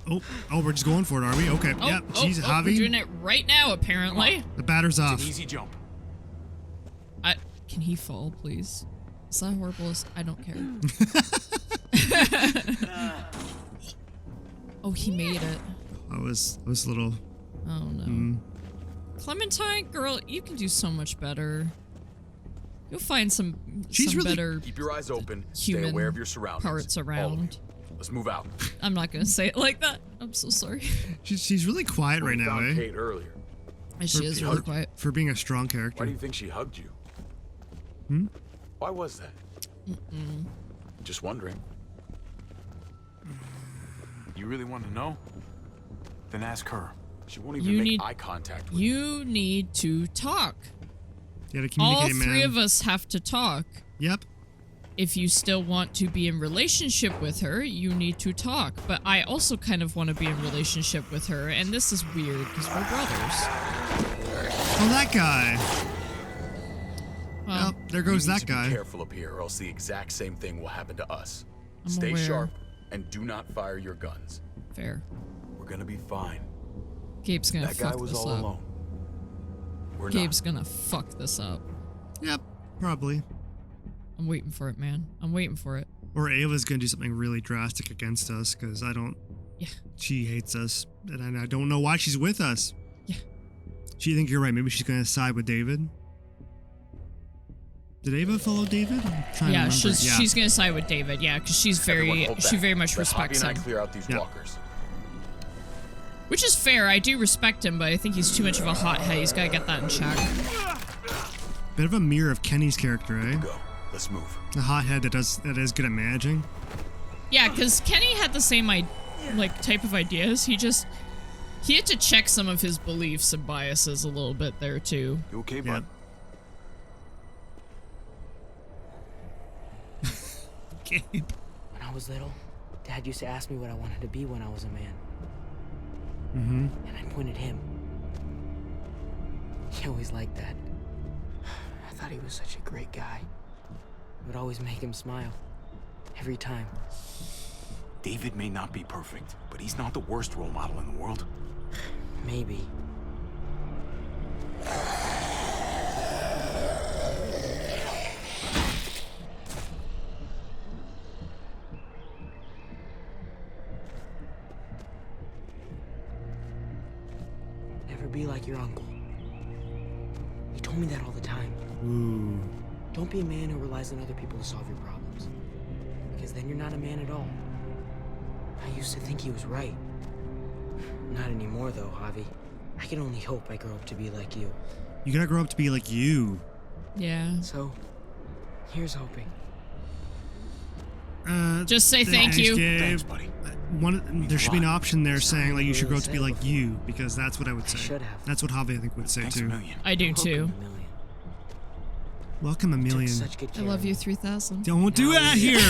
Oh, we're just going for it, are we? Okay.
Oh,
Yep.
oh,
Jeez,
oh, we're doing
Javi.
it right now, apparently.
The batter's
It's
off.
an easy jump.
Can he fall, please? Is that horrible? I don't care. Oh, he made it.
I was a little.
Oh, no. Clementine, girl, you can do so much better. You'll find some
really-
better
Keep your eyes open. Stay
human
aware of your surroundings.
parts
All of you.
around.
Let's move out.
I'm not going to say it like that. I'm so sorry.
She's really quiet right
We
now,
found
eh?
Kate earlier.
She is really quiet.
For being a strong
Why
character.
do you think she hugged you? Why was that? Just wondering.
You really want to know? Then ask her.
She won't even
You
make
need-
eye contact with you.
You need to talk.
You gotta
All
communicate, man.
three of us have to talk.
Yep.
If you still want to be in relationship with her, you need to talk. But I also kind of want to be in relationship with her, and this is weird because we're brothers.
Oh, that guy.
Well,
Yep, there goes
We need
that
to
guy.
Be careful up here, or else the exact same thing will happen to us.
I'm
Stay
aware.
sharp and do not fire your guns.
fair.
We're gonna be fine.
Gabe's gonna
That guy
fuck
was
this
all
up.
alone. We're
Gabe's gonna fuck this up.
Yep, probably.
I'm waiting for it, man. I'm waiting for it.
Or Ava's gonna do something really drastic against us, because I don't.
Yeah.
She hates us, and I don't know why she's with us.
Yeah.
She think you're right. Maybe she's gonna side with David. Did Ava follow David? I'm trying to remember.
She's gonna side with David. Yeah, because she very much respects him.
Clear out these walkers.
Which is fair. I do respect him, but I think he's too much of a hothead. He's gotta get that in check.
Bit of a mirror of Kenny's character, eh?
Go. Let's move.
The hothead that is good at managing.
Yeah, because Kenny had the same type of ideas. He had to check some of his beliefs and biases a little bit there too.
You okay, bud?
Gabe.
When I was little, Dad used to ask me what I wanted to be when I was a man.
Mm-hmm.
And I pointed him. He always liked that. I thought he was such a great guy. It would always make him smile. Every time.
David may not be perfect, but he's not the worst role model in the world.
Maybe. Never be like your uncle. He told me that all the time.
Ooh.
Don't be a man who relies on other people to solve your problems. Because then you're not a man at all. I used to think he was right. Not anymore, though, Javi. I can only hope I grow up to be like you.
You gotta grow up to be like you.
Yeah.
So, here's hoping.
Just say thank you.
Gabe.
Thanks, buddy.
There should be an option there saying like you should grow up to be like you, because that's what I would say.
should have.
That's what Javi I think would say
Thanks
too.
a million.
I do too.
Welcome a million.
Such good
I
care
love
of
you
me.
3000.
Don't do that here.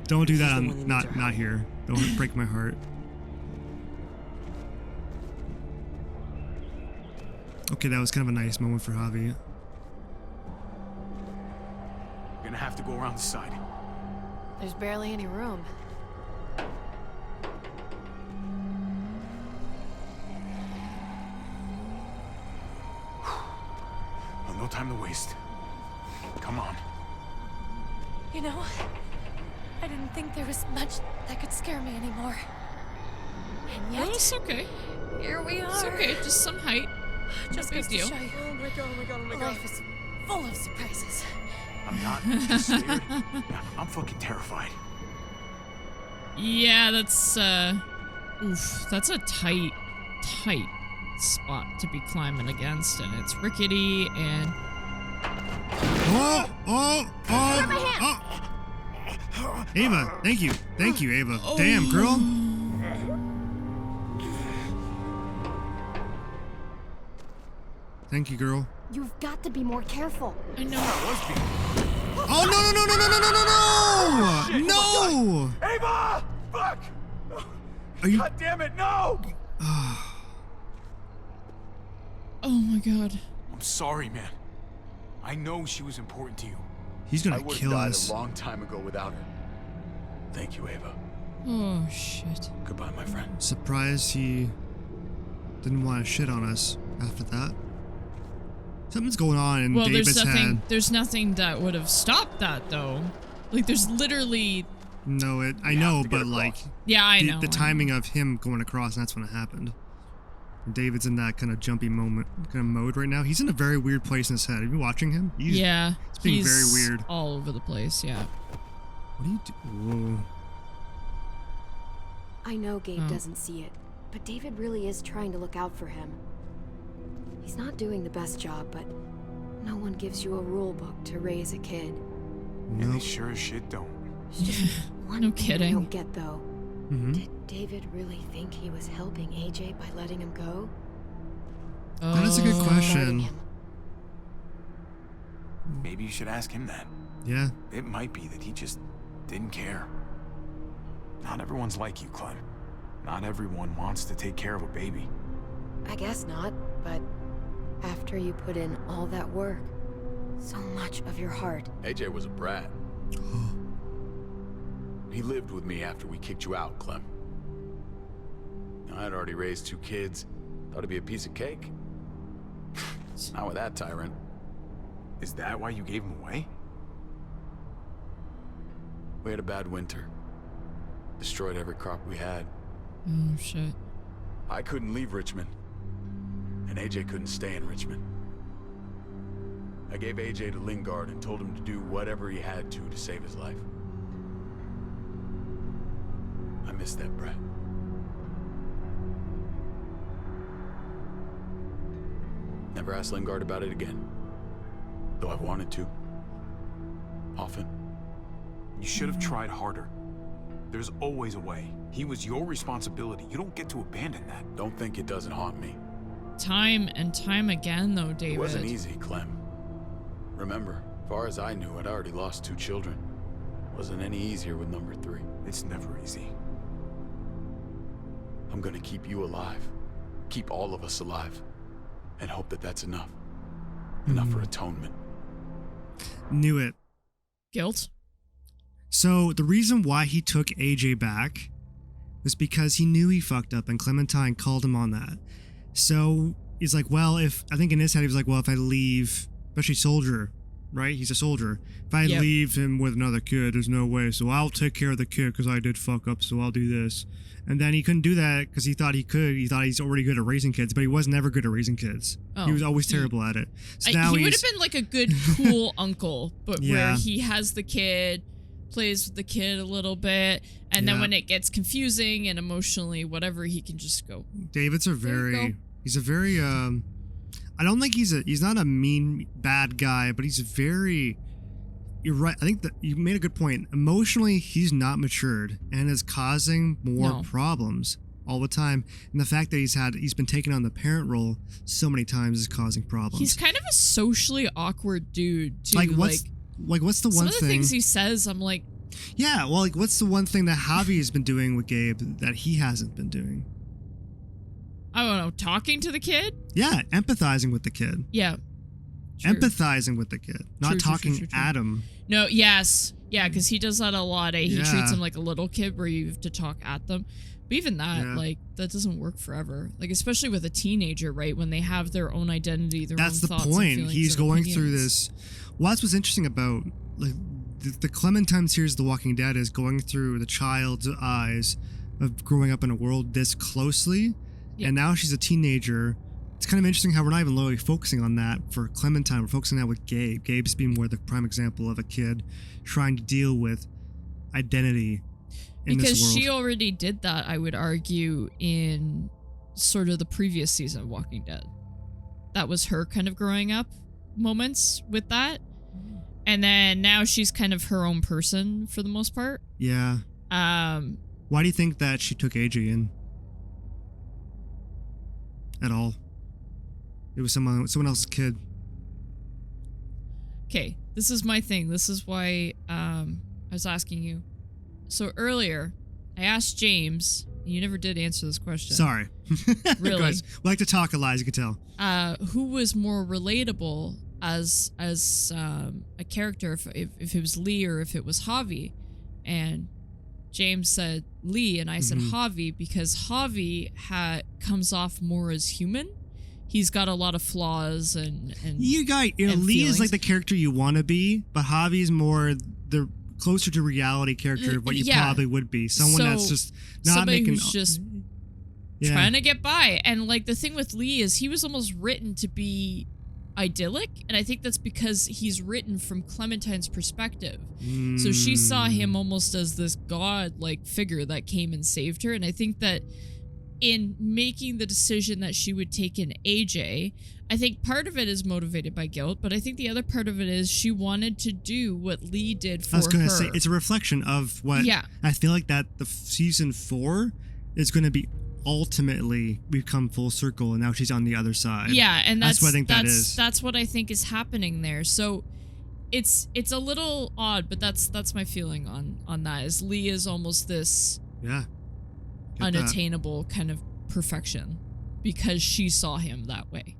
Don't do that.
She's the one
I'm
that
not
needs our
not
help.
here. Don't break my heart. Okay, that was kind of a nice moment for Javi.
We're gonna have to go around the side.
There's barely any room.
Well, no time to waste. Come on.
You know, I didn't think there was much that could scare me anymore. And yet,
Oh, it's okay.
here we are.
It's okay. Just some height.
Just
big
goes to
deal.
show you.
Oh my god, oh my god, oh my god.
Life is full of surprises.
I'm not just scared. I'm fucking terrified.
Yeah, that's oof, that's a tight spot to be climbing against, and it's rickety and
Oh! Ava, thank you, Ava. Damn, girl. Thank you, girl.
You've got to be more careful.
I know.
Oh no! No!
Ava! Fuck!
Are you?
God damn it, no!
Oh my god.
I'm sorry, man. I know she was important to you.
He's
I
gonna
would have
kill
died
us.
a long time ago without her. Thank you, Ava.
Oh shit.
Goodbye, my friend.
Surprised he didn't want to shit on us after that. Something's going on in
Well,
David's head.
there's nothing that would have stopped that though. Like there's literally
No, I
have
know,
to get
but like
across.
yeah, I
the,
know.
the timing of him going across, and that's when it happened. And David's in that kind of jumpy moment, kind of mode right now. He's in a very weird place in his head. Have you been watching him? He's being very weird.
All over the place, yeah.
What do you do? Whoa.
I know Gabe
Oh.
doesn't see it, but David really is trying to look out for him. He's not doing the best job, but no one gives you a rule book to raise a kid.
And they
Nope.
sure as shit don't.
There's just one
No
thing I
kidding.
don't get though.
Mhm.
Did David really think he was helping AJ by letting him go?
That is a good
Oh.
Guarding
question.
him?
Maybe you should ask him that.
Yeah.
It might be that he just didn't care. Not everyone's like you, Clem. Not everyone wants to take care of a baby.
I guess not, but after you put in all that work, so much of your heart,
AJ was a brat. He lived with me after we kicked you out, Clem. I had already raised 2 kids. Thought it'd be a piece of cake. Not with that tyrant.
Is that why you gave him away?
We had a bad winter. Destroyed every crop we had.
Oh shit.
I couldn't leave Richmond. and AJ couldn't stay in Richmond. I gave AJ to Lingard and told him to do whatever he had to save his life. I miss that brat. Never asked Lingard about it again, though I wanted to. Often.
You should have tried harder. There's always a way. He was your responsibility. You don't get to abandon that.
Don't think it doesn't haunt me.
Time and time again, though, David.
It wasn't easy, Clem. Remember, far as I knew, I'd already lost 2 children. Wasn't any easier with number 3.
It's never easy.
I'm gonna keep you alive. Keep all of us alive. And hope that that's enough. Enough for atonement.
Knew it.
Guilt?
So the reason why he took AJ back was because he knew he fucked up and Clementine called him on that. So he's like, well, if I think in his head he was like, well, if I leave, especially soldier, right? He's a soldier. If I leave him with another kid, there's no way. So I'll take care of the kid because I did fuck up. So I'll do this. And then he couldn't do that because he thought he could. He thought he's already good at raising kids, but he was never good at raising kids. Oh, he was always terrible at it. So now
he would have been like a good, cool uncle, but where he has the kid, plays with the kid a little bit, and then when it gets confusing and emotionally whatever, he can just go.
David's a very, he's a very, I don't think he's not a mean, bad guy, but he's very, you're right. I think that you made a good point. Emotionally, he's not matured and is causing more problems all the time. And the fact that he's been taking on the parent role so many times is causing problems.
He's kind of a socially awkward dude too.
What's the one thing?
Some of the things he says, I'm like,
yeah, well, like what's the one thing that Javi has been doing with Gabe that he hasn't been doing?
I don't know, talking to the kid?
Yeah, empathizing with the kid.
Yeah. True.
Empathizing with the kid, not talking at him.
No, yes. Yeah, because he does that a lot. He treats him like a little kid where you have to talk at them. But even that, like, that doesn't work forever. Like, especially with a teenager, right? When they have their own identity, their own thoughts. That's the point.
He's going through this. Well, that's what's interesting about, like, the Clementine series, The Walking Dead, is going through the child's eyes of growing up in a world this closely. Yeah. And now she's a teenager. It's kind of interesting how we're not even really focusing on that for Clementine. We're focusing on that with Gabe. Gabe's being more the prime example of a kid trying to deal with identity in this world.
Because she already did that, I would argue, in sort of the previous season of Walking Dead. That was her kind of growing up moments with that. And then now she's kind of her own person for the most part.
Yeah. Why do you think that she took AJ in? At all? It was someone else's kid.
Okay, this is my thing. This is why I was asking you. So earlier, I asked James, and you never did answer this question.
Sorry.
Really?
We like to talk a lot, as you can tell.
Who was more relatable as a character, if it was Lee or if it was Javi? And James said Lee, and I said Javi, because Javi comes off more as human. He's got a lot of flaws and
Lee feelings. Is like the character you want to be, but Javi's more the closer to reality character of what you probably would be. Someone that's just not
somebody
making
who's just trying to get by. And like the thing with Lee is he was almost written to be idyllic, and I think that's because he's written from Clementine's perspective. So she saw him almost as this god-like figure that came and saved her, and I think that in making the decision that she would take in AJ, I think part of it is motivated by guilt, but I think the other part of it is she wanted to do what Lee did for her. I was going to say,
it's a reflection of what I feel like that the season 4 is going to be ultimately become full circle, and now she's on the other side.
Yeah, and that's what I think
that's
what I think is happening there. So it's a little odd, but that's my feeling on that. Is Lee is almost this unattainable kind of perfection because she saw him that way.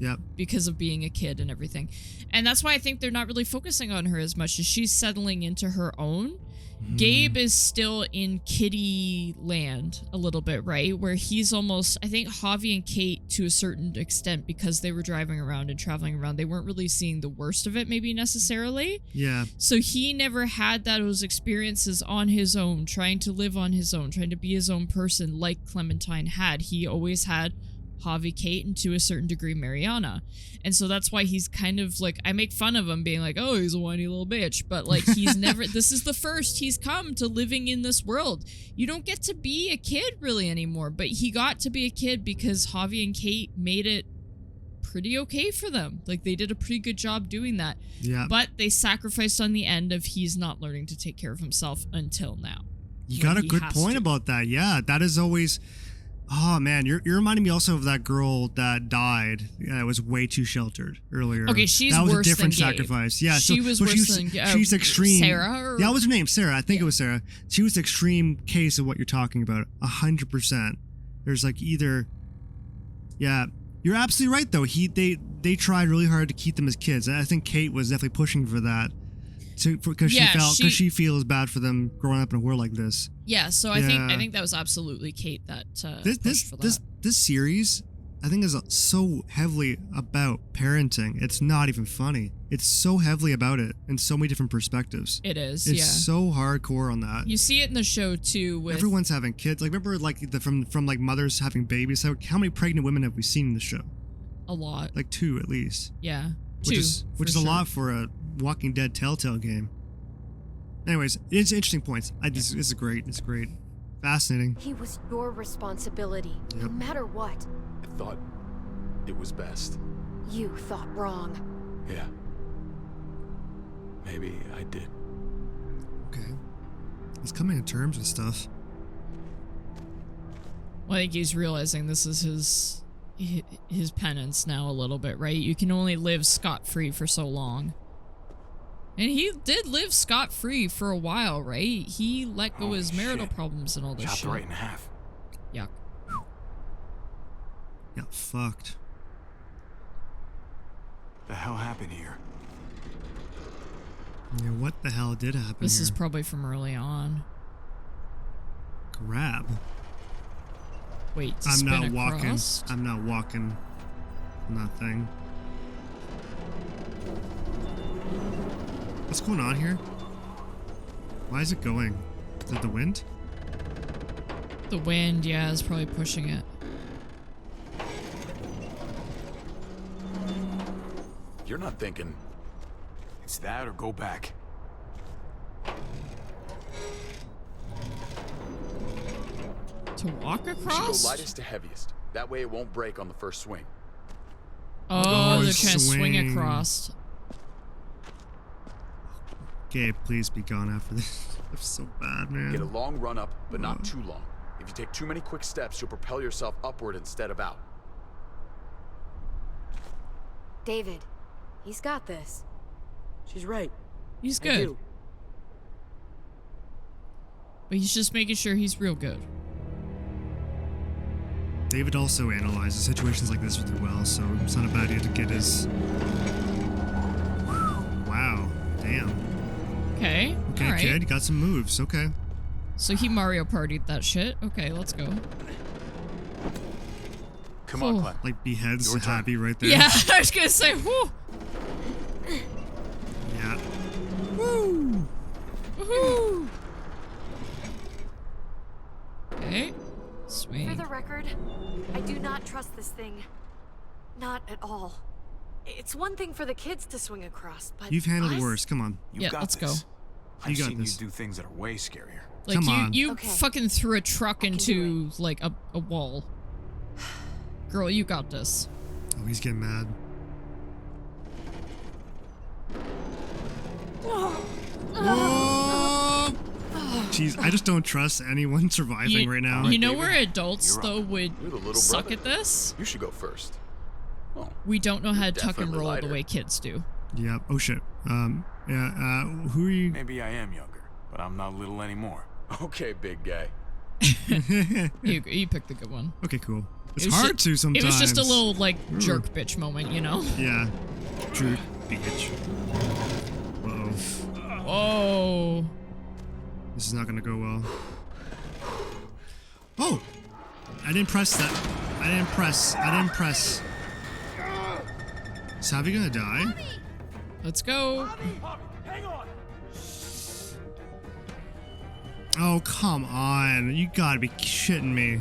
Yep.
Because of being a kid and everything. And that's why I think they're not really focusing on her as much as she's settling into her own. Gabe is still in kiddie land a little bit, right? Where he's almost, I think Javi and Kate to a certain extent, because they were driving around and traveling around, they weren't really seeing the worst of it maybe necessarily.
Yeah.
So he never had those experiences on his own, trying to live on his own, trying to be his own person like Clementine had. He always had Javi, Kate, and to a certain degree Mariana. And so that's why he's kind of like, I make fun of him being like, oh, he's a whiny little bitch, but like he's never, this is the first he's come to living in this world. You don't get to be a kid really anymore, but he got to be a kid because Javi and Kate made it pretty okay for them. Like they did a pretty good job doing that.
Yeah.
But they sacrificed on the end of he's not learning to take care of himself until now.
You got a good point about that. Yeah, that is always. Oh man, you're reminding me also of that girl that died. Yeah, was way too sheltered earlier.
Okay, she's
that was
worse
a different
than Gabe.
Sacrifice. Yeah,
she was worse than
she's extreme.
Sarah. Or,
yeah, what was her name? Sarah. I think it was Sarah. She was the extreme case of what you're talking about. 100%. There's like either. Yeah, you're absolutely right though. They tried really hard to keep them as kids. And I think Kate was definitely pushing for that. Because she feels bad for them growing up in a world like this.
Yeah, so I think that was absolutely Kate that pushed for that.
This series, I think, is so heavily about parenting. It's not even funny. It's so heavily about it in so many different perspectives.
It is.
It's so hardcore on that.
You see it in the show too. With
everyone's having kids. Like remember, like from like mothers having babies. How many pregnant women have we seen in the show?
A lot.
Like 2 at least.
Yeah,
which is a lot for a Walking Dead Telltale game. Anyways, it's interesting points. This is great. It's great. Fascinating.
He was your responsibility, no matter what.
I thought it was best.
You thought wrong.
Yeah. Maybe I did.
Okay. He's coming to terms with stuff.
Well, I think he's realizing this is his penance now a little bit, right? You can only live scot-free for so long. And he did live scot-free for a while, right? He let go his marital problems and all this shit.
Chopped right in half.
Yuck.
Yeah, fucked.
The hell happened here?
Yeah, what the hell did happen
This
here?
is probably from early on.
Grab.
Wait,
I'm not
across?
walking. I'm not walking on that thing. What's going on here? Why is it going? Is it the wind?
The wind, yeah, is probably pushing it.
You're not thinking.
It's that or go back.
To walk
We should
across?
go lightest to heaviest. That way it won't break on the first swing.
Oh, they're trying to swing across.
Gabe, please be gone after this. It's so bad, man.
Get a long run up, but not too long. If you take too many quick steps, you'll propel yourself upward instead of out.
David, he's got this.
She's right.
He's
I
good.
do.
But he's just making sure he's real good.
David also analyzes situations like this really well, so it's not a bad idea to get his... Wow. Damn.
Okay.
Okay,
all right.
kid, you got some moves. Okay.
So he Mario Partied that shit. Okay, let's go.
Come on, Clem.
Like beheads Happy right there.
Yeah, I was gonna say, whoo.
Yeah. Woo!
Woohoo! Okay. Swing.
For the record, I do not trust this thing. Not at all. It's one thing for the kids to swing across, but
You've handled
us?
worse. Come on.
You've
Yeah,
got
let's
this.
go.
I've
You got
seen
this.
you do things that are way scarier.
Like
Come on.
you
Okay.
fucking threw a truck
can
into like a wall. Girl, you got this.
Oh, he's getting mad. Whoa! Jeez, I just don't trust anyone surviving right now.
You know where adults
You're
though
up.
would
You're the little
suck
brother.
at this?
You should go first. Oh,
We don't know how to tuck and
definitely
roll
lighter.
the way kids do.
Yep. Oh shit. Yeah. Who are you?
Maybe I am younger, but I'm not little anymore.
okay, big guy.
You picked the good one.
Okay, cool. It's
It was
hard
ju-
to sometimes.
It was just a little like jerk bitch moment, you know?
Yeah. Jerk bitch. Uh-oh.
Whoa.
This is not gonna go well. Oh! I didn't press that. I didn't press. Is Javi gonna die?
Let's go.
Hang on.
Oh, come on. You gotta be shitting me.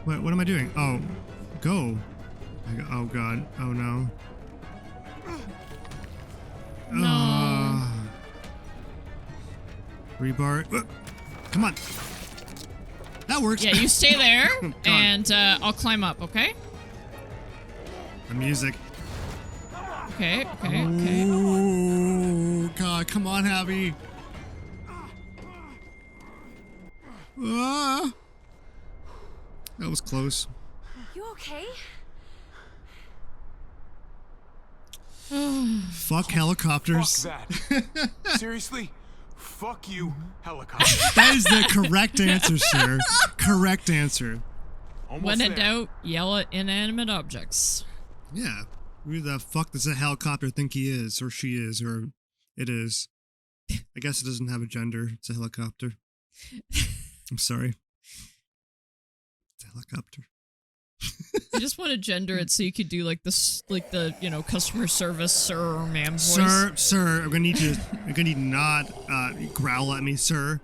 What am I doing? Oh. Go. Oh god. Oh no.
No.
Rebar. Come on. That works.
Yeah, you stay there, and I'll climb up, okay?
The music.
Okay.
Oh god, come on, Javi. Ah. That was close.
You okay?
Fuck helicopters.
Fuck that. Seriously? Fuck you, helicopter.
That is the correct answer, sir. Correct answer.
Almost
When in
there.
doubt, yell at inanimate objects.
Yeah. Who the fuck does a helicopter think he is, or she is, or it is? I guess it doesn't have a gender. It's a helicopter. I'm sorry. It's a helicopter.
I just want to gender it so you could do like this, like the customer service sir or ma'am voice.
Sir, I'm gonna need you. You're gonna need to not growl at me, sir.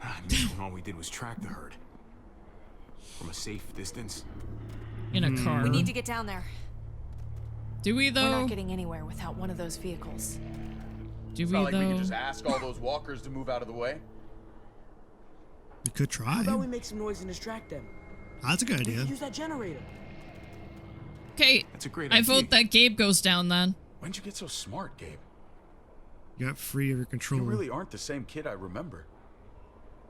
When all we did was track the herd from a safe distance.
In a car.
We need to get down there.
Do we though?
We're not getting anywhere without one of those vehicles.
Do
It's
we
not like
though?
we can just ask all those walkers to move out of the way.
You could try.
How about we make some noise and distract them?
That's a good
We
idea.
could use that generator.
Okay,
That's a great
I
idea.
vote that Gabe goes down then.
When'd you get so smart, Gabe?
You got free of your control.
You really aren't the same kid I remember.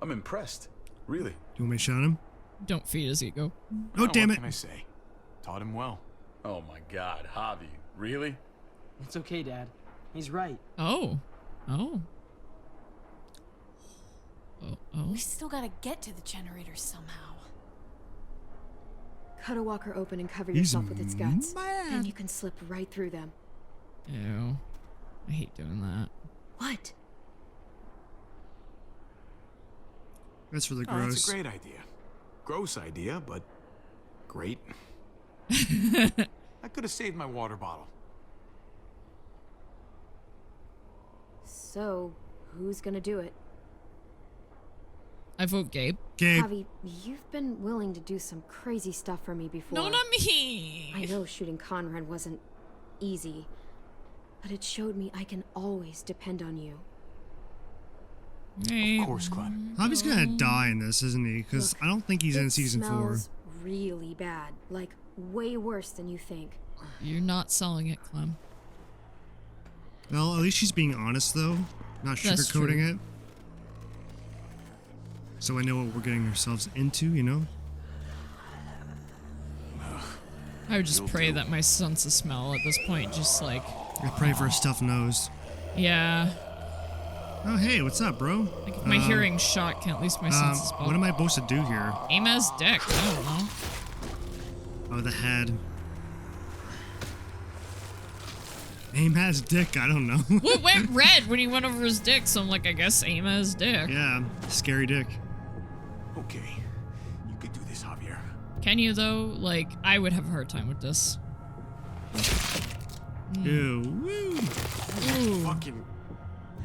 I'm impressed. Really.
Do you want me to shot him?
Don't feed his ego.
Oh, damn
What
it.
can I say? Taught him well.
Oh my god, Javi. Really?
It's okay, Dad. He's right.
Oh.
We still gotta get to the generator somehow.
Cut a walker open and cover
He's
yourself with its guts.
mad.
Then you can slip right through them.
Ew. I hate doing that.
What?
That's really
Oh,
gross.
that's a great idea. Gross idea, but great. I could have saved my water bottle.
So, who's gonna do it?
I vote Gabe.
Gabe.
Javi, you've been willing to do some crazy stuff for me before.
No, not me.
I know shooting Conrad wasn't easy, but it showed me I can always depend on you.
Hey.
Of course, Clem.
Javi's gonna die in this, isn't he? Because I don't think he's in season 4.
Smells really bad, like way worse than you think.
You're not selling it, Clem.
Well, at least she's being honest, though. Not
That's
sugarcoating
true.
it. So I know what we're getting ourselves into, you know?
I would just pray that my sense of smell at this point just like...
I pray for a stuffed nose.
Yeah.
Oh, hey, what's up, bro?
Like if my hearing's shot, can at least my senses
What am I supposed to do here?
Aim at his dick. I don't know.
Oh, the head. Aim at his dick, I don't know.
What went red when he went over his dick? So I'm like, I guess aim at his dick.
Yeah, scary dick.
Okay. You could do this, Javier.
Can you though? Like, I would have a hard time with this.
Ew. Woo.
Fucking.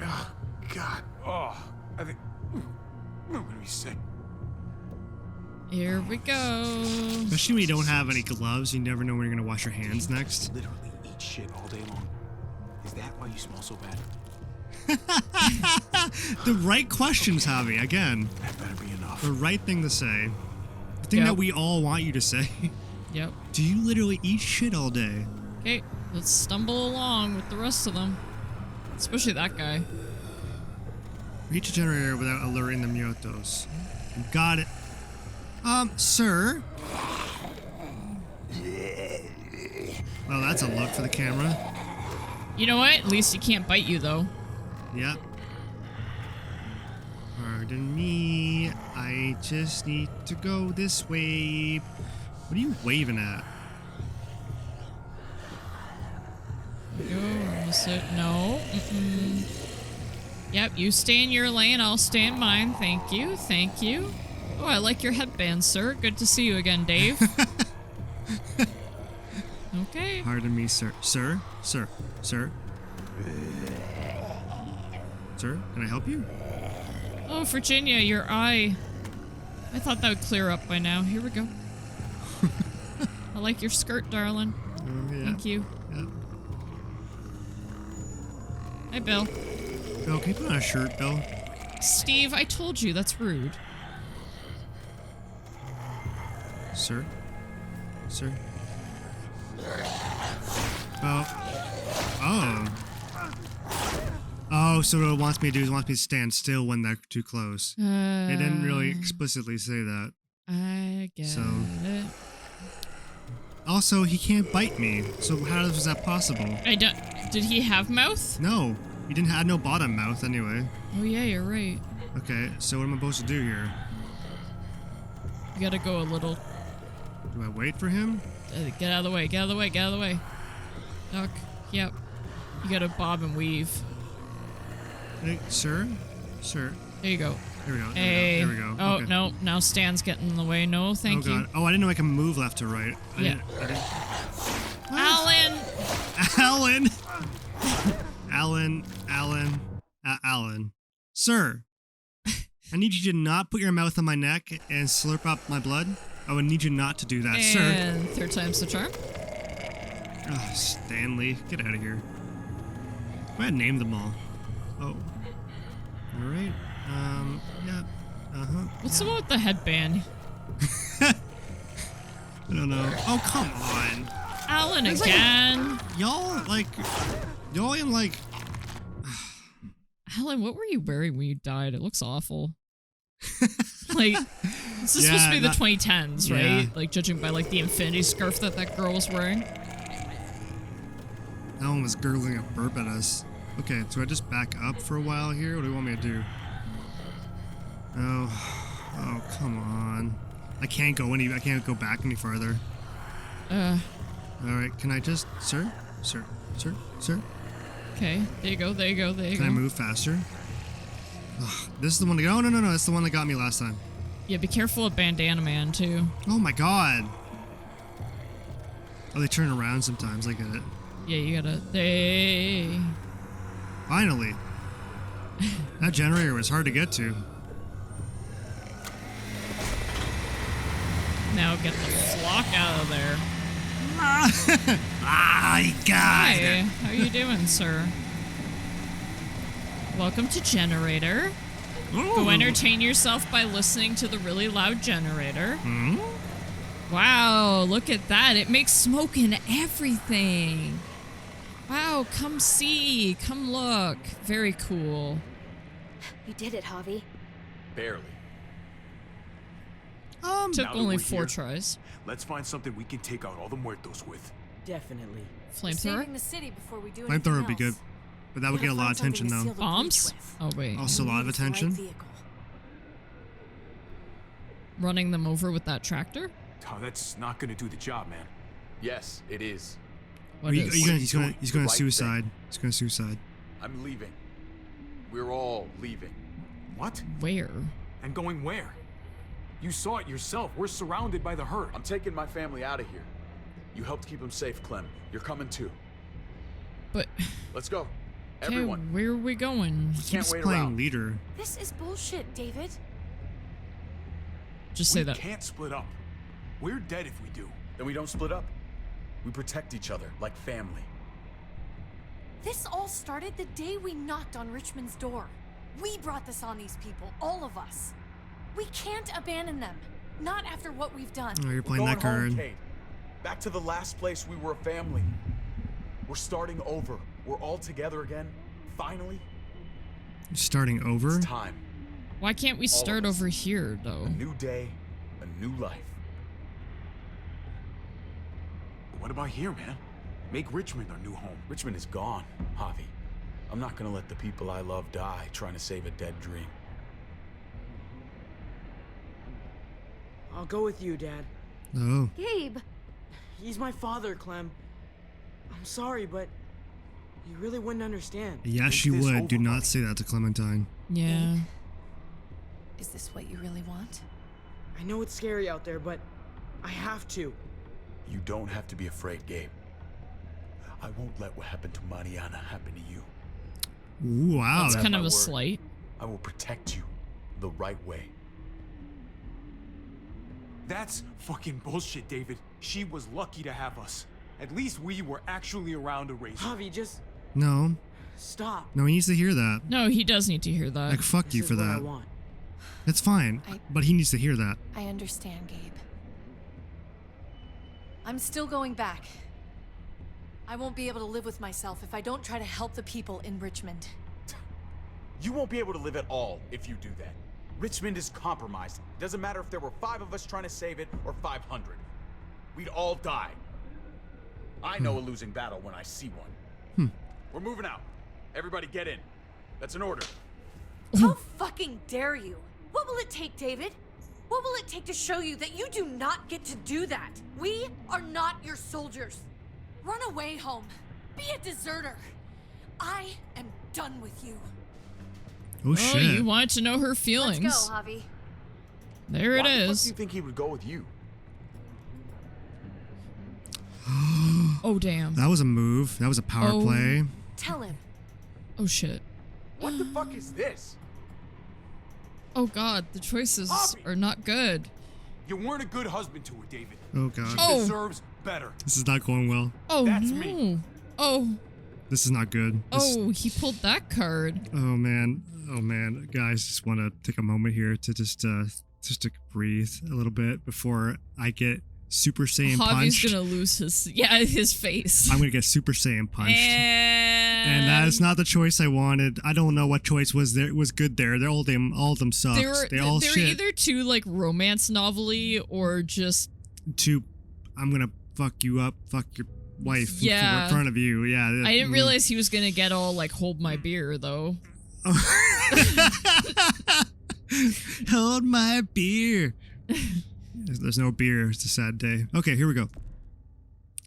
Oh, God. Oh, I think. I'm gonna be sick.
Here we go.
Especially when you don't have any gloves, you never know when you're gonna wash your hands next.
Literally eat shit all day long. Is that why you smell so bad?
The right questions, Javi, again.
That better be enough.
The right thing to say. The thing
Yep.
that we all want you to say.
Yep.
Do you literally eat shit all day?
Okay, let's stumble along with the rest of them. Especially that guy.
Reach a generator without alerting the Miotos. Got it. Sir? Well, that's a look for the camera.
You know what? At least he can't bite you though.
Yep. Pardon me. I just need to go this way. What are you waving at?
No. Yep, you stay in your lane, I'll stay in mine. Thank you, thank you. Oh, I like your headband, sir. Good to see you again, Dave. Okay.
Pardon me, sir. Sir? Sir? Sir? Sir, can I help you?
Oh, Virginia, your eye. I thought that would clear up by now. Here we go. like your skirt, darling.
Oh, yeah.
Thank you.
Yeah.
Hi, Bill.
Bill, can you put on a shirt, Bill?
Steve, I told you, that's rude.
Sir? Sir? Oh. Oh, so what it wants me to do is it wants me to stand still when they're too close. It didn't really explicitly say that.
I get it.
Also, he can't bite me, so how was that possible?
I don't. Did he have mouth?
No, he didn't have no bottom mouth anyway.
Oh yeah, you're right.
Okay, so what am I supposed to do here?
You gotta go a little.
Do I wait for him?
Get out of the way. Get out of the way. Get out of the way. Duck. Yep. You gotta bob and weave.
Hey, sir? Sir?
There you go.
There we go.
Hey.
There we go.
Oh,
Okay.
no. Now Stan's getting in the way. No, thank
Oh,
you.
God. Oh, I didn't know I can move left to right. I
Yeah.
didn't.
Alan!
Alan! Alan. Sir, I need you to not put your mouth on my neck and slurp up my blood. I would need you not to do that, sir.
And third time's the charm.
Oh, Stanley, get out of here. Go ahead and name them all. Oh. Alright. Yeah. Uh-huh.
What's the one with the headband?
I don't know. Oh, come on.
Alan
It's
again.
Y'all in like...
Alan, what were you wearing when you died? It looks awful. Like, this is supposed to be the 2010s, right?
Yeah.
Like, judging by, like, the infinity scarf that girl was wearing.
That one was gurgling a burp at us. Okay, so I just back up for a while here? What do you want me to do? Oh, come on. I can't go back any farther. Alright, can I just... Sir?
Okay, there you go.
Can I move faster? Ugh, this is the one to go. Oh, no. That's the one that got me last time.
Yeah, be careful of Bandana Man, too.
Oh my god. Oh, they turn around sometimes. I get it.
Yeah, you gotta... They...
Finally. That generator was hard to get to.
Now get the flock out of there.
I got
Hi,
it.
how you doing, sir? Welcome to Generator. Go entertain yourself by listening to the really loud generator.
Hmm?
Wow, look at that. It makes smoke and everything. Wow, come see. Come look. Very cool.
You did it, Javi.
Barely.
Took
Now that
only
we're
4
here,
tries.
Let's find something we can take out all the muertos with.
Definitely.
Flamethrower?
Saving the city before we do
Flamethrower would be
anything
good. But that would get a lot of attention though.
Bombs? Oh, wait.
Also a lot of attention.
Running them over with that tractor?
Oh, that's not gonna do the job, man.
Yes, it is.
What is?
He's gonna
The right
suicide.
thing.
He's gonna suicide.
I'm leaving. We're all leaving.
What?
Where?
And going where? You saw it yourself. We're surrounded by the herd.
I'm taking my family out of here. You helped keep them safe, Clem. You're coming too.
But...
Let's go.
Okay,
Everyone.
where are we going?
We can't
He's
wait
playing
around.
leader.
This is bullshit, David.
Just say
We
that.
can't split up. We're dead if we do.
Then we don't split up. We protect each other like family.
This all started the day we knocked on Richmond's door. We brought this on these people, all of us. We can't abandon them. Not after what we've done.
Oh, you're
We're
playing
going
that card.
home, Kate. Back to the last place we were a family. We're starting over. We're all together again. Finally.
You're starting over?
It's time.
Why can't we start over here, though?
A new day, a new life.
But what about here, man? Make Richmond our new home.
Richmond is gone, Javi. I'm not gonna let the people I love die trying to save a dead dream.
I'll go with you, Dad.
Oh.
Gabe!
He's my father, Clem. I'm sorry, but you really wouldn't understand.
Yes, you would. Do not say that to Clementine.
Yeah.
Is this what you really want?
I know it's scary out there, but I have to.
You don't have to be afraid, Gabe. I won't let what happened to Mariana happen to you.
Ooh, wow.
That's kind of
my
a
word.
slight.
I will protect you the right way.
That's fucking bullshit, David. She was lucky to have us. At least we were actually around to raise her.
Javi, just
No.
stop.
No, he needs to hear that.
No, he does need to hear that.
Like, fuck
This
you
is
for
what I
that.
want.
It's fine, but he needs to hear that.
I understand, Gabe. I'm still going back. I won't be able to live with myself if I don't try to help the people in Richmond.
You won't be able to live at all if you do that. Richmond is compromised. Doesn't matter if there were 5 of us trying to save it or 500. We'd all die. I know a losing battle when I see one. We're moving out. Everybody get in. That's an order.
How fucking dare you? What will it take, David? What will it take to show you that you do not get to do that? We are not your soldiers. Run away home. Be a deserter. I am done with you.
Oh, shit.
You wanted to know her feelings.
Let's go, Javi.
There it
Why the fuck
is.
do you think he would go with you?
Oh, damn.
That was a move. That was a power
Oh.
play.
Tell him.
Oh, shit.
What the fuck is this?
Oh, God. The choices are not good.
You weren't a good husband to her, David.
Oh, God.
She
Oh.
deserves better.
This is not going well.
Oh,
That's
no.
me.
Oh.
This is not good.
Oh, he pulled that card.
Oh, man. Oh, man. Guys, just want to take a moment here to just to breathe a little bit before I get Super Saiyan
Javi's
punched.
gonna lose his face.
I'm going to get Super Saiyan punched. And that is
And
not the choice I wanted. I don't know what choice was good there. All of them sucked.
they were
shit.
either too like romance novelly or just
I'm gonna fuck you up, fuck your wife
Yeah.
in front of you. Yeah.
I didn't realize he was gonna get all like hold my beer though.
Hold my beer. There's no beer. It's a sad day. Okay, here we go.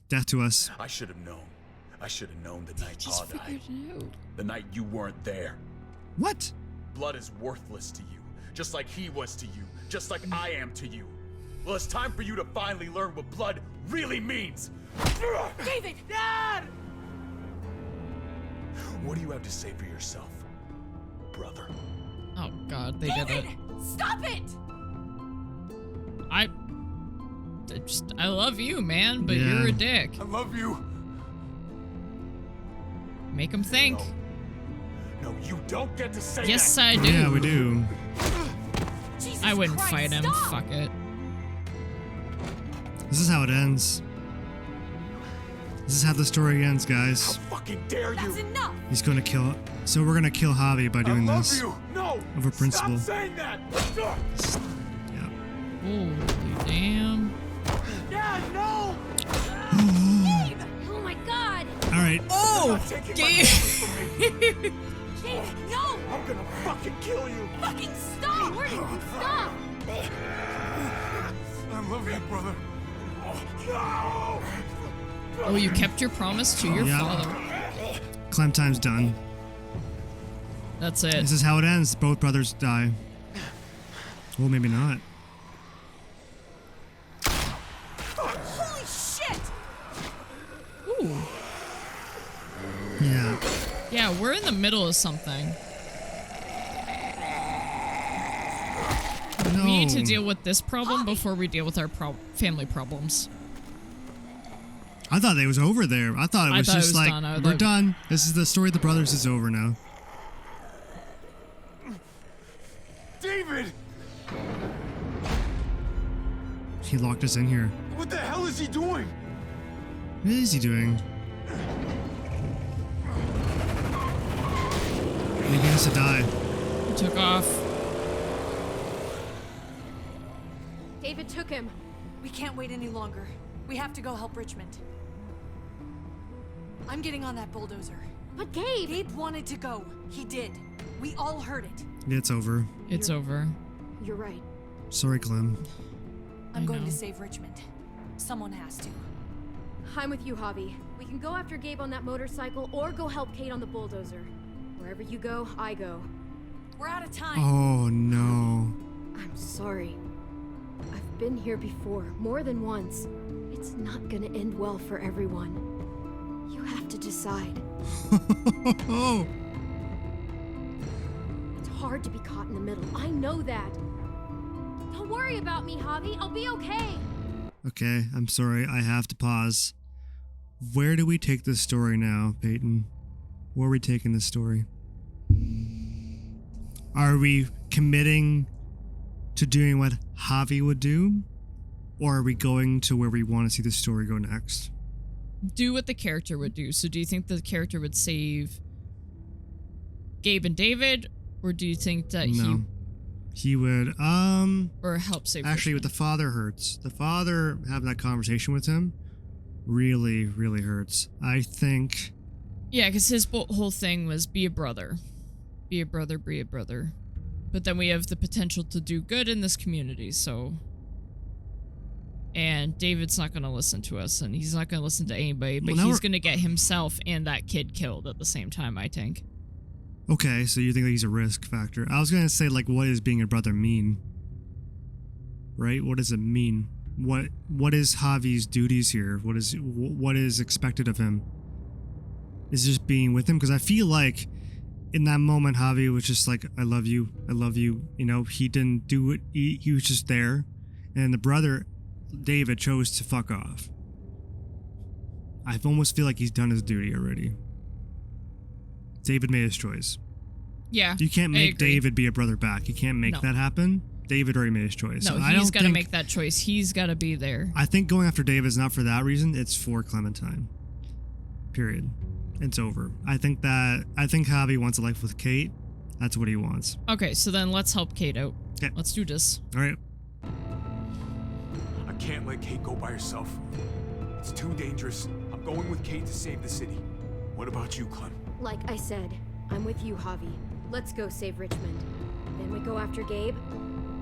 Death to us.
I should have known. I should have known the night Pa
Just
died.
figured it out.
The night you weren't there.
What?
Blood is worthless to you, just like he was to you, just like I am to you. Well, it's time for you to finally learn what blood really means.
David!
Dad! What do you have to say for yourself, brother?
Oh God, they did it.
Stop it!
I love you, man, but
Yeah.
you're a dick.
I love you.
Make him think.
No, you don't get to say
Yes,
that.
I do.
Yeah, we do.
Jesus
I wouldn't
Christ,
fight him.
stop!
Fuck it.
This is how it ends. This is how the story ends,
How
guys.
fucking dare you?
That's enough!
He's gonna kill. So we're gonna kill Javi by doing
I love
this.
you. No.
Over principle.
Stop saying that.
Yeah.
Holy damn.
Dad, no.
Oh my god!
All right.
Oh,
Taking my
Gabe.
brothers from me.
David, no!
I'm gonna fucking kill you.
Fucking stop!
Stop!
I love you, brother. No.
Oh, you kept your promise to your
Yeah.
father.
Clementine's done.
That's it.
This is how it ends. Both brothers die. Well, maybe not.
Holy shit!
Ooh.
Yeah.
Yeah, we're in the middle of something.
No.
We need to deal with this problem before we deal with our family problems.
I thought it was over there. I thought it was just like,
done. I
we're
thought-
done. This is the story of the brothers is over now.
David,
He locked us in here.
what the hell is he doing?
What is he doing? Maybe he has to die.
He took off.
David took him.
We can't wait any longer. We have to go help Richmond. I'm getting on that bulldozer.
But Gabe!
Gabe wanted to go. He did. We all heard it.
It's over.
It's over.
You're right.
Sorry, Clem.
I'm going to
know.
save Richmond. Someone has to.
I'm with you, Javi. We can go after Gabe on that motorcycle or go help Kate on the bulldozer. Wherever you go, I go.
We're out of time.
Oh, no.
I'm sorry. I've been here before, more than once. It's not gonna end well for everyone. You have to decide. It's hard to be caught in the middle. I know that. Don't worry about me, Javi. I'll be okay.
Okay, I'm sorry. I have to pause. Where do we take this story now, Peyton? Where are we taking this story? Are we committing to doing what Javi would do? Or are we going to where we want to see the story go next?
Do what the character would do. So do you think the character would save Gabe and David? Or do you think that
he would,
or help save
actually,
Richmond?
with the father hurts. The father having that conversation with him really, really hurts. I think...
Yeah, because his whole thing was be a brother. Be a brother, be a brother. But then we have the potential to do good in this community, so... And David's not going to listen to us, and he's not going to listen to anybody, but he's going to get himself and that kid killed at the same time, I think.
Okay, so you think that he's a risk factor. I was going to say, like, what does being a brother mean? Right? What does it mean? What is Javi's duties here? What is expected of him? Is just being with him? Because I feel like in that moment, Javi was just like, I love you. I love you. You know, he didn't do it. He was just there. And the brother, David, chose to fuck off. I almost feel like he's done his duty already. David made his choice.
Yeah.
You can't make David be a brother back. You can't make that happen. David already made his choice.
No,
so
he's got to make that choice. He's got to be there.
I think going after David is not for that reason. It's for Clementine. Period. It's over. I think Javi wants a life with Kate. That's what he wants.
Okay, so then let's help Kate out.
Okay.
Let's do this.
All right.
I can't let Kate go by herself. It's too dangerous. I'm going with Kate to save the city. What about you, Clem?
Like I said, I'm with you, Javi. Let's go save Richmond. Then we go after Gabe.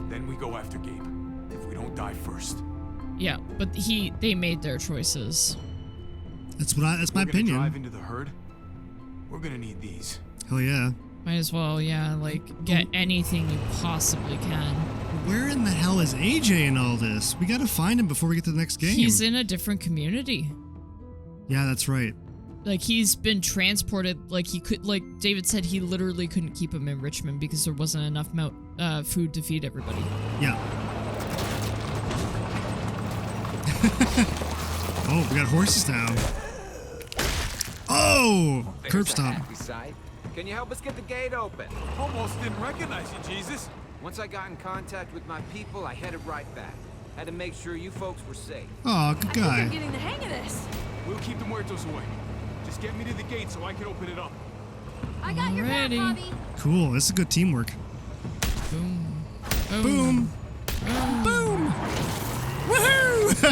Then we go after Gabe. If we don't die first.
Yeah, but they made their choices.
That's my opinion.
Drive into the herd. We're gonna need these.
Hell yeah.
Might as well, yeah, like get anything you possibly can.
Where in the hell is AJ in all this? We gotta find him before we get to the next game.
He's in a different community.
Yeah, that's right.
Like, he's been transported, like, he could, like, David said he literally couldn't keep him in Richmond because there wasn't enough food to feed everybody.
Yeah. Oh, we got horses now. Oh! Curb stop.
Can you help us get the gate open?
Almost didn't recognize you, Jesus.
Once I got in contact with my people, I headed right back. Had to make sure you folks were safe.
Oh, good guy.
I think I'm getting the hang of this.
We'll keep the muertos away. Just get me to the gate so I can open it up.
I got your back, Javi.
Cool. This is good teamwork.
Boom.
Boom. Boom. Boom. Woohoo!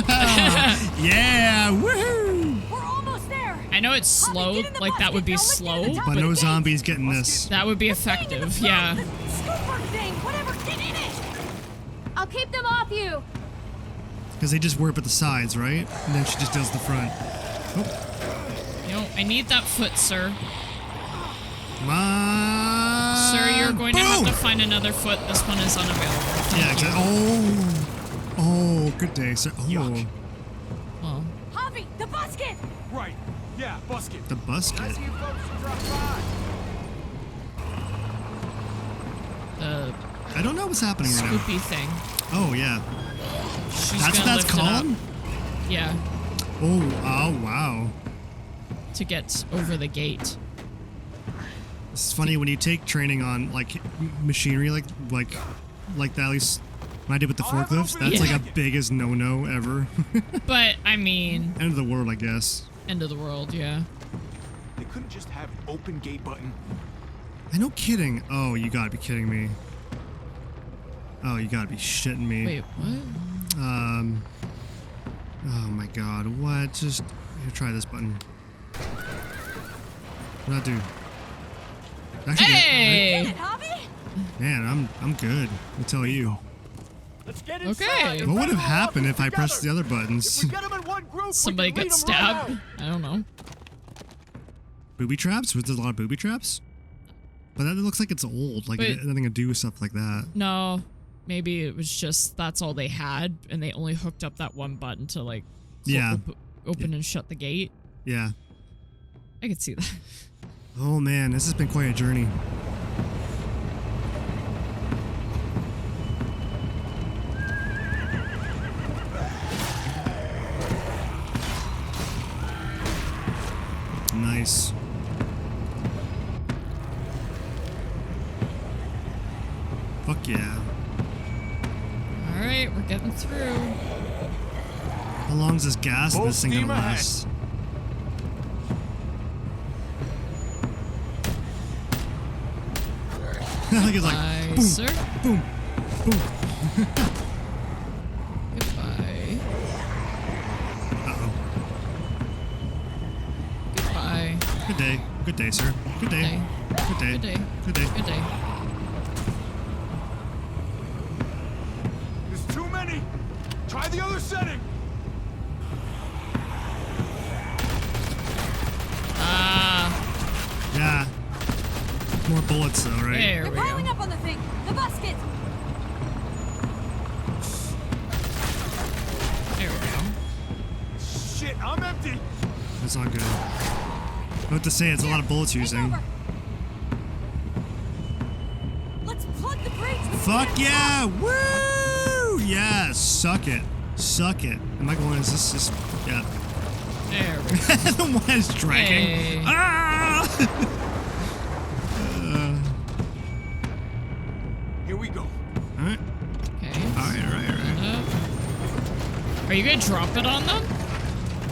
Yeah, woohoo!
We're almost there.
I know it's slow, like that would be slow,
but no zombies getting this.
That would be effective, yeah.
Scooper thing, whatever, get in it. I'll keep them off you.
Because they just work at the sides, right? And then she just does the front. Oh.
You know, I need that foot, sir.
Come on.
Sir, you're going to have to find another foot. This one is unavailable.
Yeah, exactly. Oh, good day, sir. Oh.
Yuck.
Well.
Javi, the busket.
Right. Yeah, busket.
The busket.
I see you folks drop by.
I don't know what's happening right now.
Scoopy thing.
Oh, yeah.
She's
that's what that's called?
Yeah.
Oh, wow.
To get over the gate.
It's funny when you take training on like machinery like that, at least when I did with the forklifts, that's like a biggest no-no ever.
But I mean,
end of the world, I guess.
End of the world, yeah.
They couldn't just have an open gate button.
I no kidding. Oh, you gotta be kidding me. Oh, you gotta be shitting me.
Wait, what?
Oh my god, what? Just here, try this button. What do I do? Actually,
hey!
Man, I'm good. I'll tell you.
Let's get
inside. Okay.
What would have happened if I pressed the other buttons?
Somebody gets stabbed? I don't know.
Booby traps? Was there a lot of booby traps? But that looks like it's old. Like, it had nothing to do with stuff like that.
No. Maybe it was just that's all they had, and they only hooked up that one button to, like, open and shut the gate.
Yeah.
I could see that.
Oh, man. This has been quite a journey. Fuck yeah.
Alright, we're getting through.
How long is this gas in this thing gonna last? Like it's like boom,
sir.
boom, boom.
Goodbye.
Uh-oh.
Goodbye.
Good day. Good day, sir. Good day. Good day.
Good day.
Good day.
Good day.
There's too many. Try the other setting.
Yeah. More bullets though, right?
There we
Piling
go.
up on the thing. The basket.
There we go.
Shit, I'm empty.
That's not good. I have to say, it's a lot of bullets using.
Let's plug the brakes.
Fuck yeah! Woo! Yeah, suck it. Suck it. Am I going, is this just, yeah.
There we go.
The one is dragging.
Hey.
Ah!
Here we go.
Alright.
Okay.
Alright.
Are you gonna drop it on them?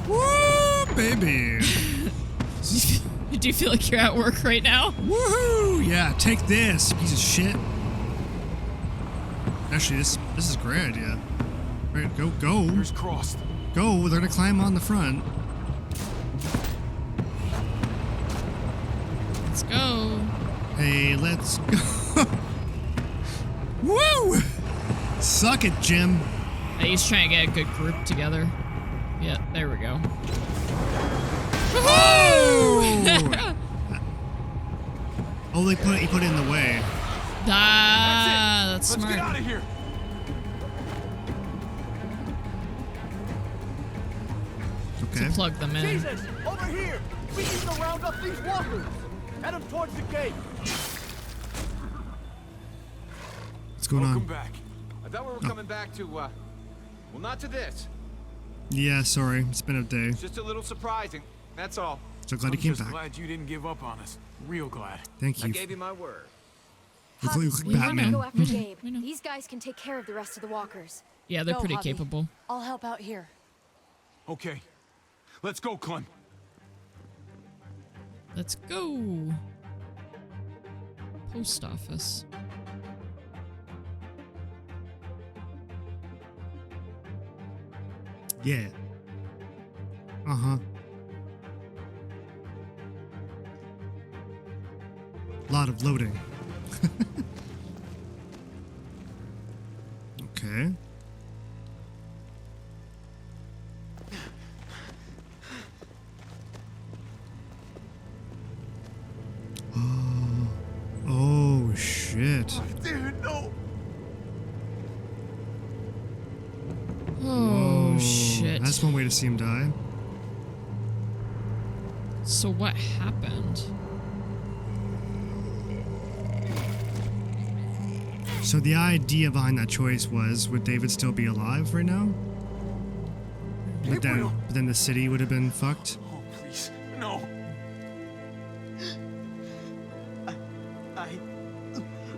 Woo, baby.
Do you feel like you're at work right now?
Woohoo! Yeah, take this, piece of shit. Actually, this is a great idea. Right, go.
Fingers crossed.
Go, they're gonna climb on the front.
Let's go.
Hey, let's go. Woo! Suck it, Jim.
He's trying to get a good group together. Yeah, there we go.
Oh! Oh, he put it in the way.
That's
Let's
smart.
get out of here.
Okay.
To plug them in.
Jesus! Over here! We need to round up these walkers! Head them towards the gate!
What's going
Welcome
on?
back.
I thought we were coming back to, well, not to this.
Yeah, sorry. It's been a day.
It's just a little surprising. That's all.
So glad
I'm
he came
just
back.
glad you didn't give up on us. Real glad.
Thank
I
you.
gave you my word.
Look like
We wanna
Batman.
Go after Gabe.
We know.
These guys can take care of the rest of the walkers.
Yeah, they're
Go,
pretty
Javi.
capable.
I'll help out here.
Okay. Let's go, Clem.
Let's go. Post office.
Yeah. Uh-huh. Lot of loading. Okay. Oh, shit.
Dude, no.
Oh, shit.
That's one way to see him die.
So what happened?
So the idea behind that choice was, would David still be alive right now? But then the city would have been fucked?
Oh, please. No.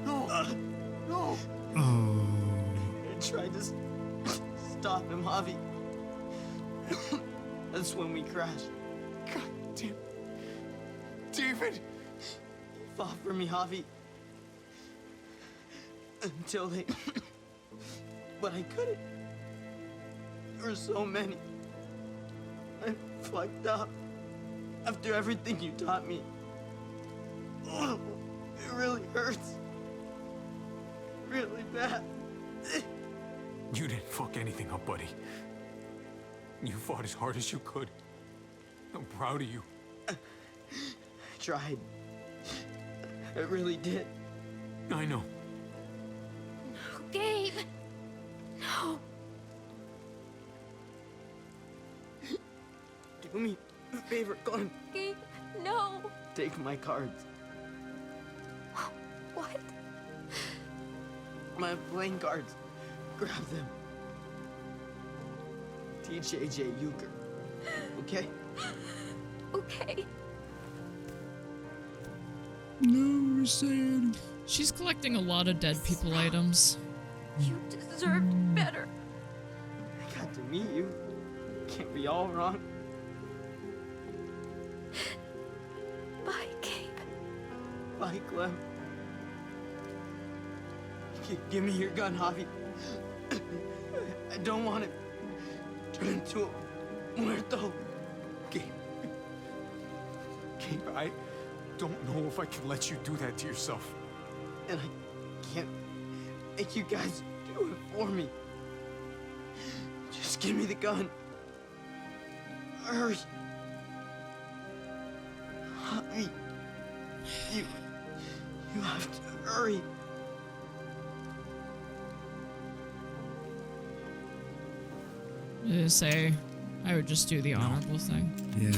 No!
Oh.
I tried to stop him, Javi. That's when we crashed.
God damn. David!
He fought for me, Javi. Until they... But I couldn't. There were so many. I fucked up. After everything you taught me. Oh, it really hurts. Really bad.
You didn't fuck anything up, buddy. You fought as hard as you could. I'm proud of you.
I tried. I really did.
I know.
Gabe! No.
Do me a favor, Clem.
Gabe, no.
Take my cards.
What?
My playing cards. Grab them. TJJ Euchre. Okay?
Okay.
No, sad.
She's collecting a lot of dead people items.
You deserved better.
I got to meet you. Can't be all wrong.
Bye, Gabe.
Bye, Clem. Give me your gun, Javi. I don't want to turn into a muerto.
Gabe, I don't know if I can let you do that to yourself.
And I can't make you guys do it for me. Just give me the gun. Hurry. Javi, you have to hurry.
To say, I would just do the honorable thing.
Yeah.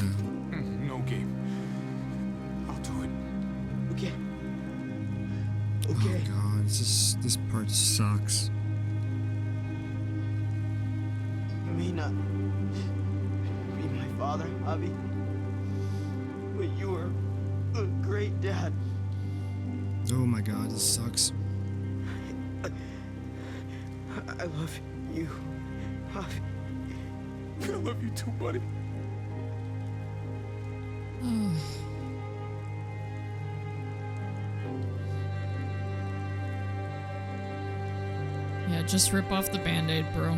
No, Gabe. I'll do it.
Okay.
Oh god, this part sucks.
You may not be my father, Javi, but you were a great dad.
Oh my god, this sucks.
I love you, Javi.
I love you too, buddy.
Yeah, just rip off the band-aid, bro.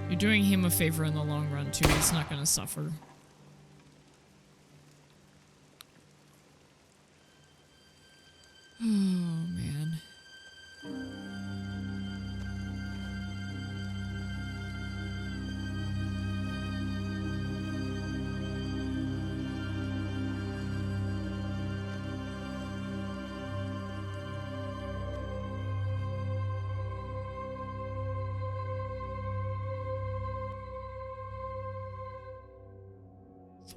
You're doing him a favor in the long run, too. He's not gonna suffer. Oh, man.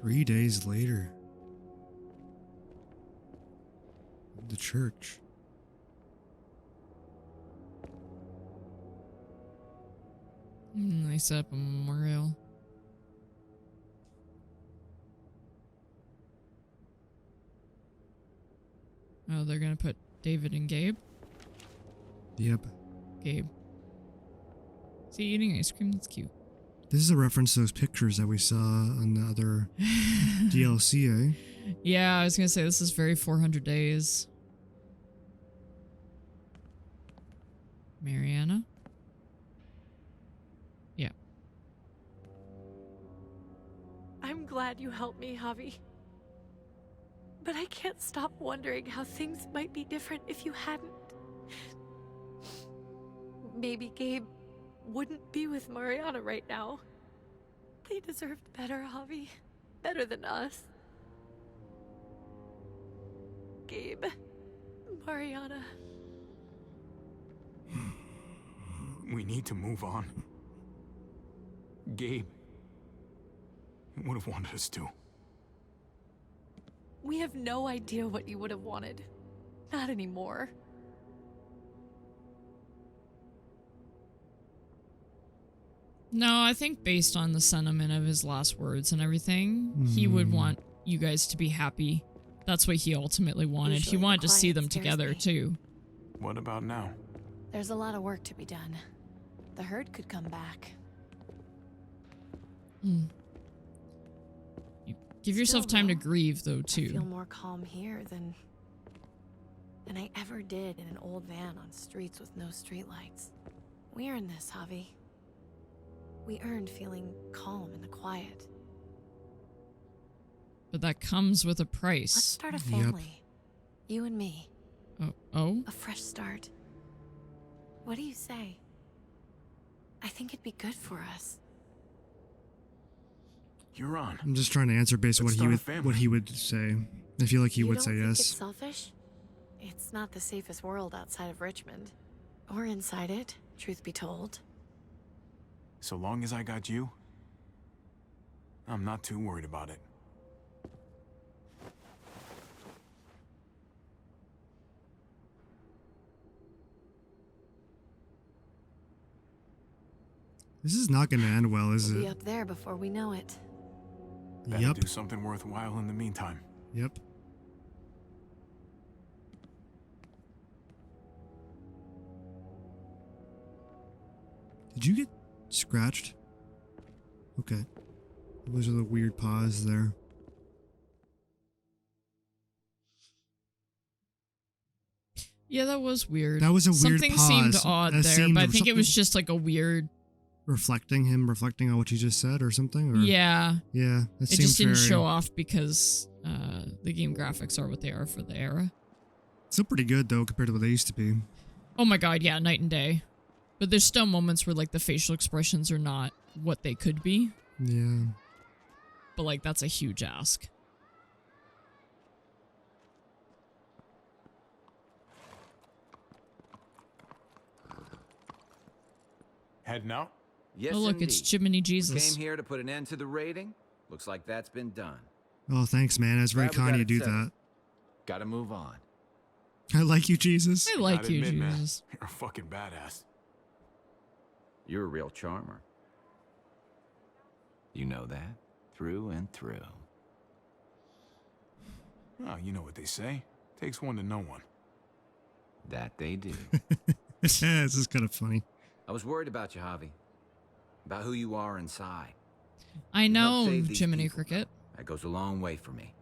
Three days later. The church.
They set up a memorial. Oh, they're gonna put David and Gabe?
Yep.
Gabe. Is he eating ice cream? That's cute.
This is a reference to those pictures that we saw on the other DLC, eh?
Yeah, I was gonna say this is very 400 Days. Mariana? Yeah.
I'm glad you helped me, Javi. But I can't stop wondering how things might be different if you hadn't. Maybe Gabe wouldn't be with Mariana right now. They deserved better, Javi. Better than us. Gabe, Mariana.
We need to move on. Gabe would have wanted us to.
We have no idea what you would have wanted. Not anymore.
No, I think based on the sentiment of his last words and everything, he would want you guys to be happy. That's what he ultimately wanted. He wanted to see them together, too.
What about now?
There's a lot of work to be done. The herd could come back.
You give yourself time to grieve, though, too.
I feel more calm here than I ever did in an old van on streets with no streetlights. We earned this, Javi. We earned feeling calm in the quiet.
But that comes with a price.
Let's start a family. You and me.
Oh?
A fresh start. What do you say? I think it'd be good for us.
You're on.
I'm just trying to answer based on what he would say. I feel like he would say
You don't think
yes.
it's selfish? It's not the safest world outside of Richmond. Or inside it, truth be told.
So long as I got you, I'm not too worried about it.
This is not going to end well, is
We'll
it?
be up there before we know it.
Better do something worthwhile in the meantime.
Yep. Did you get scratched? Okay. Those are the weird paws there.
Yeah, that was weird.
That was a weird
Something
pause.
seemed odd
That
there,
seemed
but I think it was
something-
just like a weird.
Reflecting on what you just said or something? Or?
Yeah.
Yeah.
It just didn't show off because the game graphics are what they are for the era.
Still pretty good though compared to what they used to be.
Oh my god, yeah, night and day. But there's still moments where like the facial expressions are not what they could be.
Yeah.
But like that's a huge ask.
Heading out?
Yes,
Oh look,
indeed.
it's Jiminy Jesus.
Came here to put an end to the raiding. Looks like that's been done.
Oh, thanks, man. That's very
Glad we
kind
got
of you
it
to do
settled.
that.
Gotta move on.
I like you, Jesus.
I like
Gotta
you,
admit, man,
Jesus.
you're a fucking badass.
You're a real charmer. You know that? Through and through.
Oh, you know what they say. Takes one to know one.
That they do.
This is kind of funny.
I was worried about you, Javi. About who you are inside.
I
You helped
know,
save these
Jiminy
people.
Cricket.
That goes a long way for me.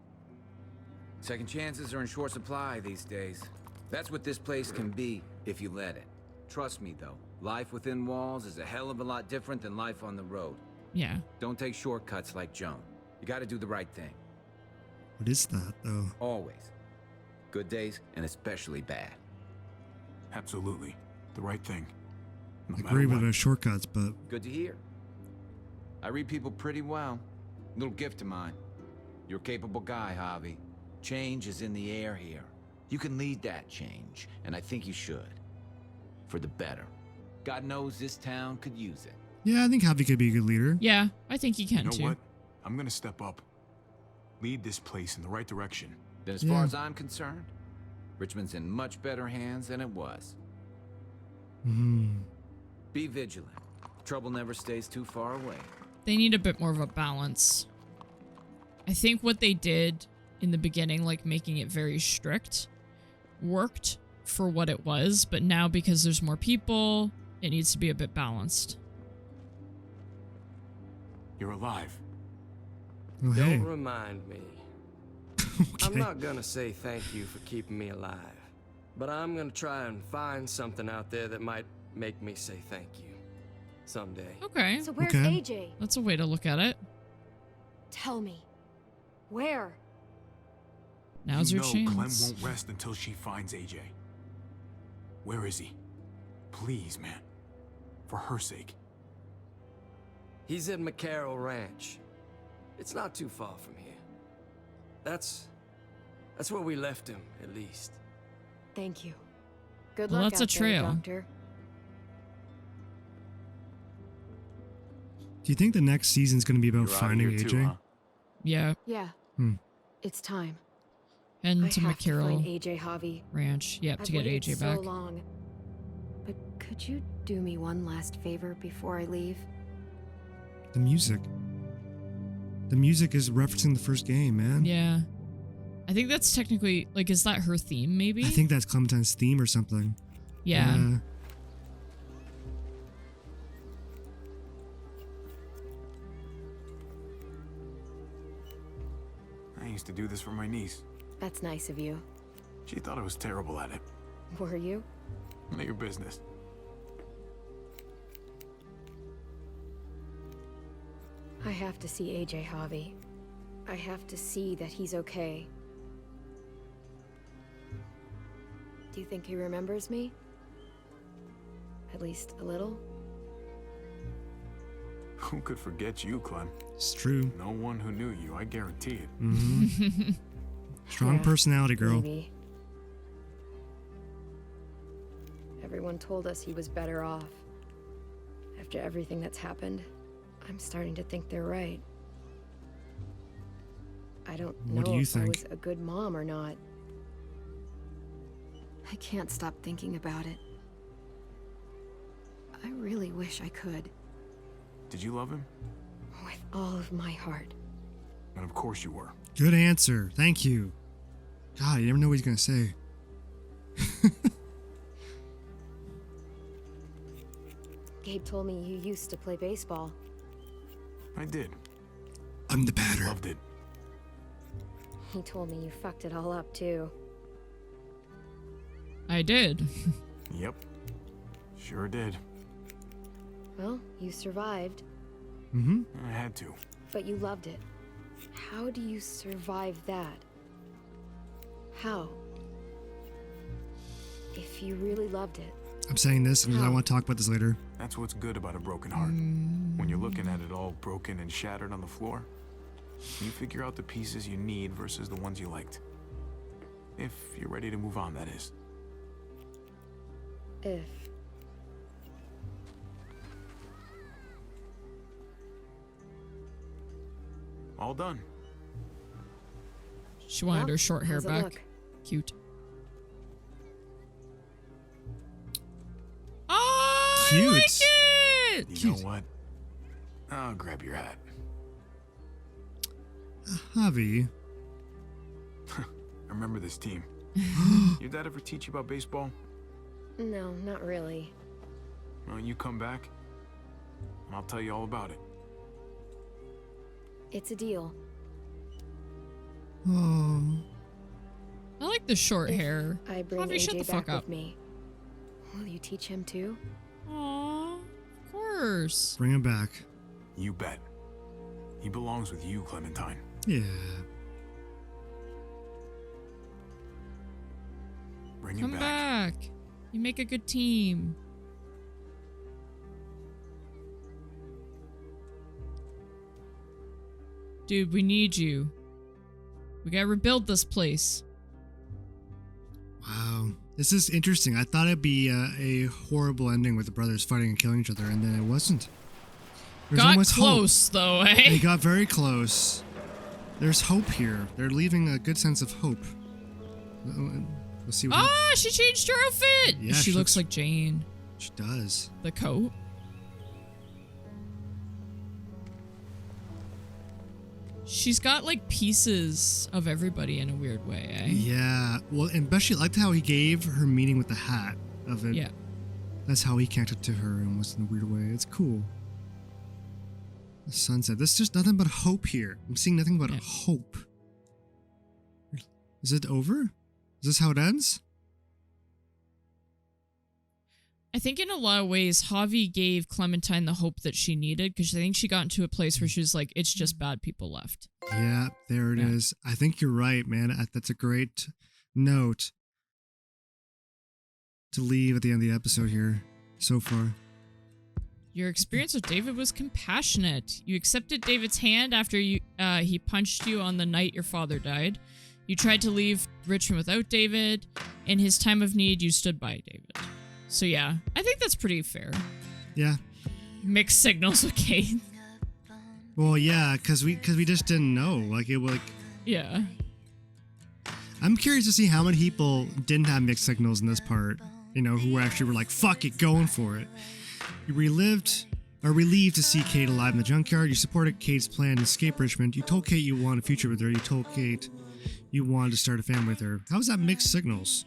Second chances are in short supply these days. That's what this place can be, if you let it. Trust me, though. Life within walls is a hell of a lot different than life on the road.
Yeah.
Don't take shortcuts like Joan. You gotta do the right thing.
What is that, though?
Always. Good days, and especially bad.
Absolutely. The right thing. No
I
matter
agree
what.
with the shortcuts, but
Good to hear. I read people pretty well. Little gift of mine. You're a capable guy, Javi. Change is in the air here. You can lead that change, and I think you should. For the better. God knows this town could use it.
yeah, I think Javi could be a good leader.
Yeah, I think he can
You know
too.
what? I'm gonna step up. Lead this place in the right direction.
Then as
Yeah.
far as I'm concerned, Richmond's in much better hands than it was.
Hmm.
Be vigilant. Trouble never stays too far away.
They need a bit more of a balance. I think what they did in the beginning, like making it very strict, worked for what it was, but now because there's more people, it needs to be a bit balanced.
You're alive.
Oh, hey.
Don't remind me. I'm not gonna say thank you for keeping me alive, but I'm gonna try and find something out there that might make me say thank you someday.
Okay.
So where's
Okay.
AJ?
That's a way to look at it.
Tell me. Where?
Now's
you
your
know
chance.
Clem won't rest until she finds AJ. Where is he? Please, man. For her sake.
He's at McCarroll Ranch. It's not too far from here. That's where we left him, at least.
Thank you. Good
Well,
luck
that's a
out there,
trail.
Doctor.
Do you think the next season's going to be about
You're out
finding
here
AJ?
too, huh?
Yeah.
Yeah.
Hmm.
It's time.
And
I
to
have to find
McCarroll
AJ, Javi.
Ranch. Yep,
I've
to get
waited
AJ
so
back.
long. But could you do me one last favor before I leave?
The music. The music is referencing the first game, man.
Yeah. I think that's technically, like, is that her theme, maybe?
I think that's Clementine's theme or something.
Yeah.
I used to do this for my niece.
That's nice of you.
She thought I was terrible at it.
Were you?
None of your business.
I have to see AJ, Javi. I have to see that he's okay. Do you think he remembers me? At least a little?
Who could forget you, Clem?
It's true.
No one who knew you, I guarantee it.
Mm-hmm. Strong
Yeah,
personality, girl.
Maybe. Everyone told us he was better off. After everything that's happened, I'm starting to think they're right. I don't
What do
know
you
if I
think?
was a good mom or not. I can't stop thinking about it. I really wish I could,
Did you love him?
with all of my heart.
And of course you were.
Good answer. Thank you. God, you never know what he's going to say.
Gabe told me you used to play baseball.
I did.
I'm the batter.
Loved it.
He told me you fucked it all up, too.
I did.
Yep. Sure did.
Well, you survived.
Mm-hmm.
I had to.
But you loved it. How do you survive that? How? If you really loved it.
I'm saying this, and I want to talk about this later.
That's what's good about a broken heart. When you're looking at it all broken and shattered on the floor, you figure out the pieces you need versus the ones you liked. If you're ready to move on, that is.
If.
All done.
She wanted her short hair
how's it
back.
look?
Cute. Oh,
Cute.
I like it!
You know what? I'll grab your hat.
Javi.
I remember this team. Your dad ever teach you about baseball?
No, not really.
Well, you come back, and I'll tell you all about it.
It's a deal.
Oh.
I like the short hair.
I bring
Javi, shut
AJ
the fuck
back
up.
with me. Will you teach him too?
Aw, of course.
Bring him back.
You bet. He belongs with you, Clementine.
Yeah.
Bring him
Come
back.
back. You make a good team. Dude, we need you. We gotta rebuild this place.
Wow. This is interesting. I thought it'd be a horrible ending with the brothers fighting and killing each other, and then it wasn't. There's
Got
almost
close,
hope.
though, eh?
They got very close. There's hope here. They're leaving a good sense of hope. We'll see what happens.
Ah, she changed her outfit!
Yeah,
she
she
looks
looks-
like Jane.
She does.
The coat. She's got like pieces of everybody in a weird way, eh?
Yeah. Well, and especially liked how he gave her meaning with the hat of it.
Yeah.
That's how he connected to her and was in a weird way. It's cool. The sunset. There's just nothing but hope here. I'm seeing nothing but hope. Is it over? Is this how it ends?
I think in a lot of ways, Javi gave Clementine the hope that she needed because I think she got into a place where she was like, it's just bad people left.
Yeah, there it is. I think you're right, man. That's a great note to leave at the end of the episode here so far.
Your experience with David was compassionate. You accepted David's hand after he punched you on the night your father died. You tried to leave Richmond without David. In his time of need, you stood by David. So yeah, I think that's pretty fair.
Yeah.
Mixed signals with Kate.
Well, yeah, because we just didn't know.
Yeah.
I'm curious to see how many people didn't have mixed signals in this part. You know, who actually were like, "Fuck it, going for it." You relieved to see Kate alive in the junkyard. You supported Kate's plan to escape Richmond. You told Kate you wanted a future with her. You told Kate you wanted to start a family with her. How was that mixed signals?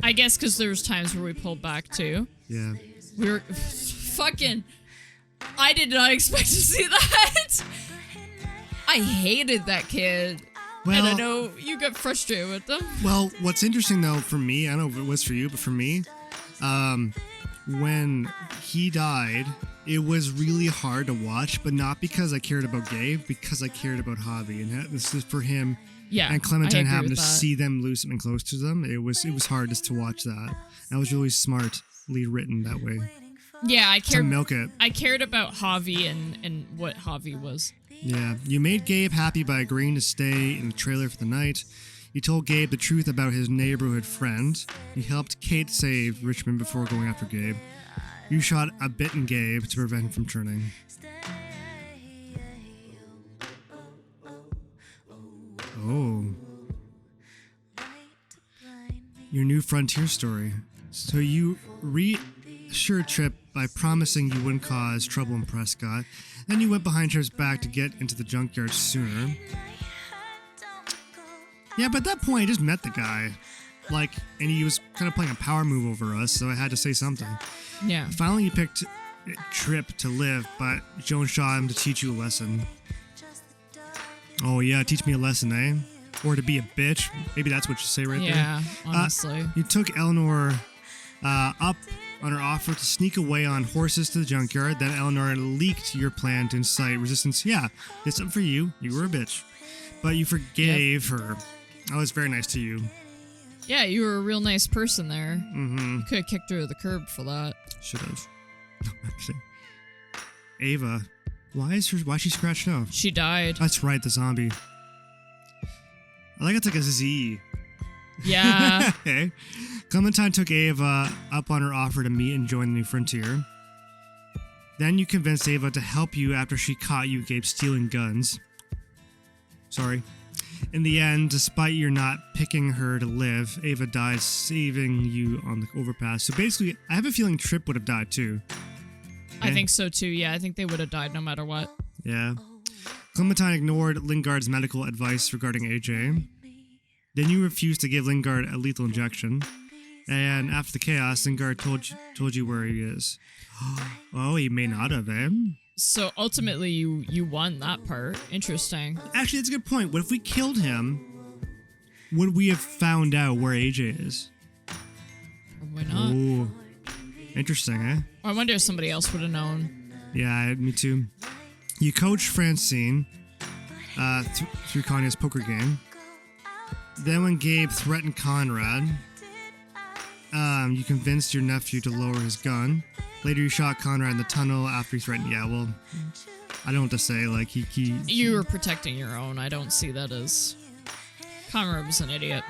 I guess because there was times where we pulled back too.
Yeah.
We were fucking. I did not expect to see that. I hated that kid.
Well,
and I know you got frustrated with them.
Well, what's interesting though for me, I don't know if it was for you, but for me, when he died, it was really hard to watch, but not because I cared about Gabe, because I cared about Javi, and this is for him.
Yeah,
and Clementine
I agree
having
with
to
that.
see them lose something close to them, it was hard just to watch that. That was really smartly written that way.
Yeah, I
To
cared.
milk it.
I cared about Javi and what Javi was.
Yeah, you made Gabe happy by agreeing to stay in the trailer for the night. You told Gabe the truth about his neighborhood friend. You helped Kate save Richmond before going after Gabe. You shot a bitten Gabe to prevent him from turning. Oh. Your new frontier story. So you reassured Trip by promising you wouldn't cause trouble in Prescott. Then you went behind Trip's back to get into the junkyard sooner. Yeah, but at that point, I just met the guy. Like, and he was kind of playing a power move over us, so I had to say something.
Yeah.
Finally, you picked Trip to live, but Joan shot him to teach you a lesson. Oh yeah, teach me a lesson, eh? Or to be a bitch. Maybe that's what you say right there.
Yeah, honestly.
You took Eleanor up on her offer to sneak away on horses to the junkyard. Then Eleanor leaked your plan to incite resistance. Yeah, did something for you. You were a bitch. But you forgave her. I was very nice to you.
Yeah, you were a real nice person there.
Mm-hmm.
You could have kicked her to the curb for that.
Should have. Ava. Why is she scratched out?
She died.
That's right, the zombie. I like it's like a Z.
Yeah.
Okay. Clementine took Ava up on her offer to meet and join the New Frontier. Then you convinced Ava to help you after she caught you, Gabe, stealing guns. Sorry. In the end, despite your not picking her to live, Ava died, saving you on the overpass. So basically, I have a feeling Tripp would have died too.
I think so too, yeah. I think they would have died no matter what.
Yeah. Clementine ignored Lingard's medical advice regarding AJ. Then you refused to give Lingard a lethal injection. And after the chaos, Lingard told you where he is. Oh, he may not have, eh?
So ultimately, you won that part. Interesting.
Actually, that's a good point. What if we killed him? Would we have found out where AJ is?
Probably not.
Ooh. Interesting, eh?
I wonder if somebody else would have known.
Yeah, me too. You coached Francine through Kanye's poker game. Then when Gabe threatened Conrad, you convinced your nephew to lower his gun. Later, you shot Conrad in the tunnel after he threatened. Yeah, well, I don't know what to say. Like, he
You were protecting your own. I don't see that as... Conrad was an idiot.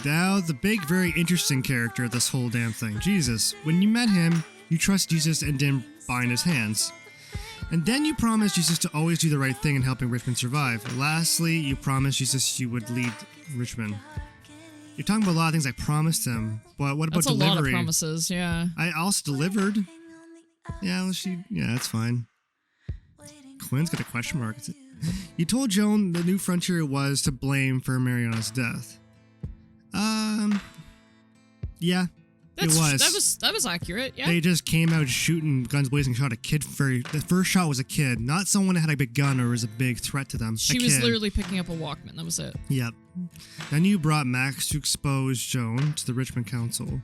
Now, the big, very interesting character of this whole damn thing. Jesus. When you met him, you trust Jesus and didn't bind his hands. And then you promised Jesus to always do the right thing in helping Richmond survive. Lastly, you promised Jesus you would lead Richmond. You're talking about a lot of things I promised him, but what about
That's
delivery?
a lot of promises, yeah.
I also delivered. Yeah, that's fine. Quinn's got a question mark. You told Joan the New Frontier was to blame for Mariana's death. Yeah, it was.
That was accurate, yeah.
They just came out shooting, guns blazing, shot a kid. The first shot was a kid, not someone that had a big gun or was a big threat to them.
She was literally picking up a Walkman, that was it.
Yep. Then you brought Max to expose Joan to the Richmond Council.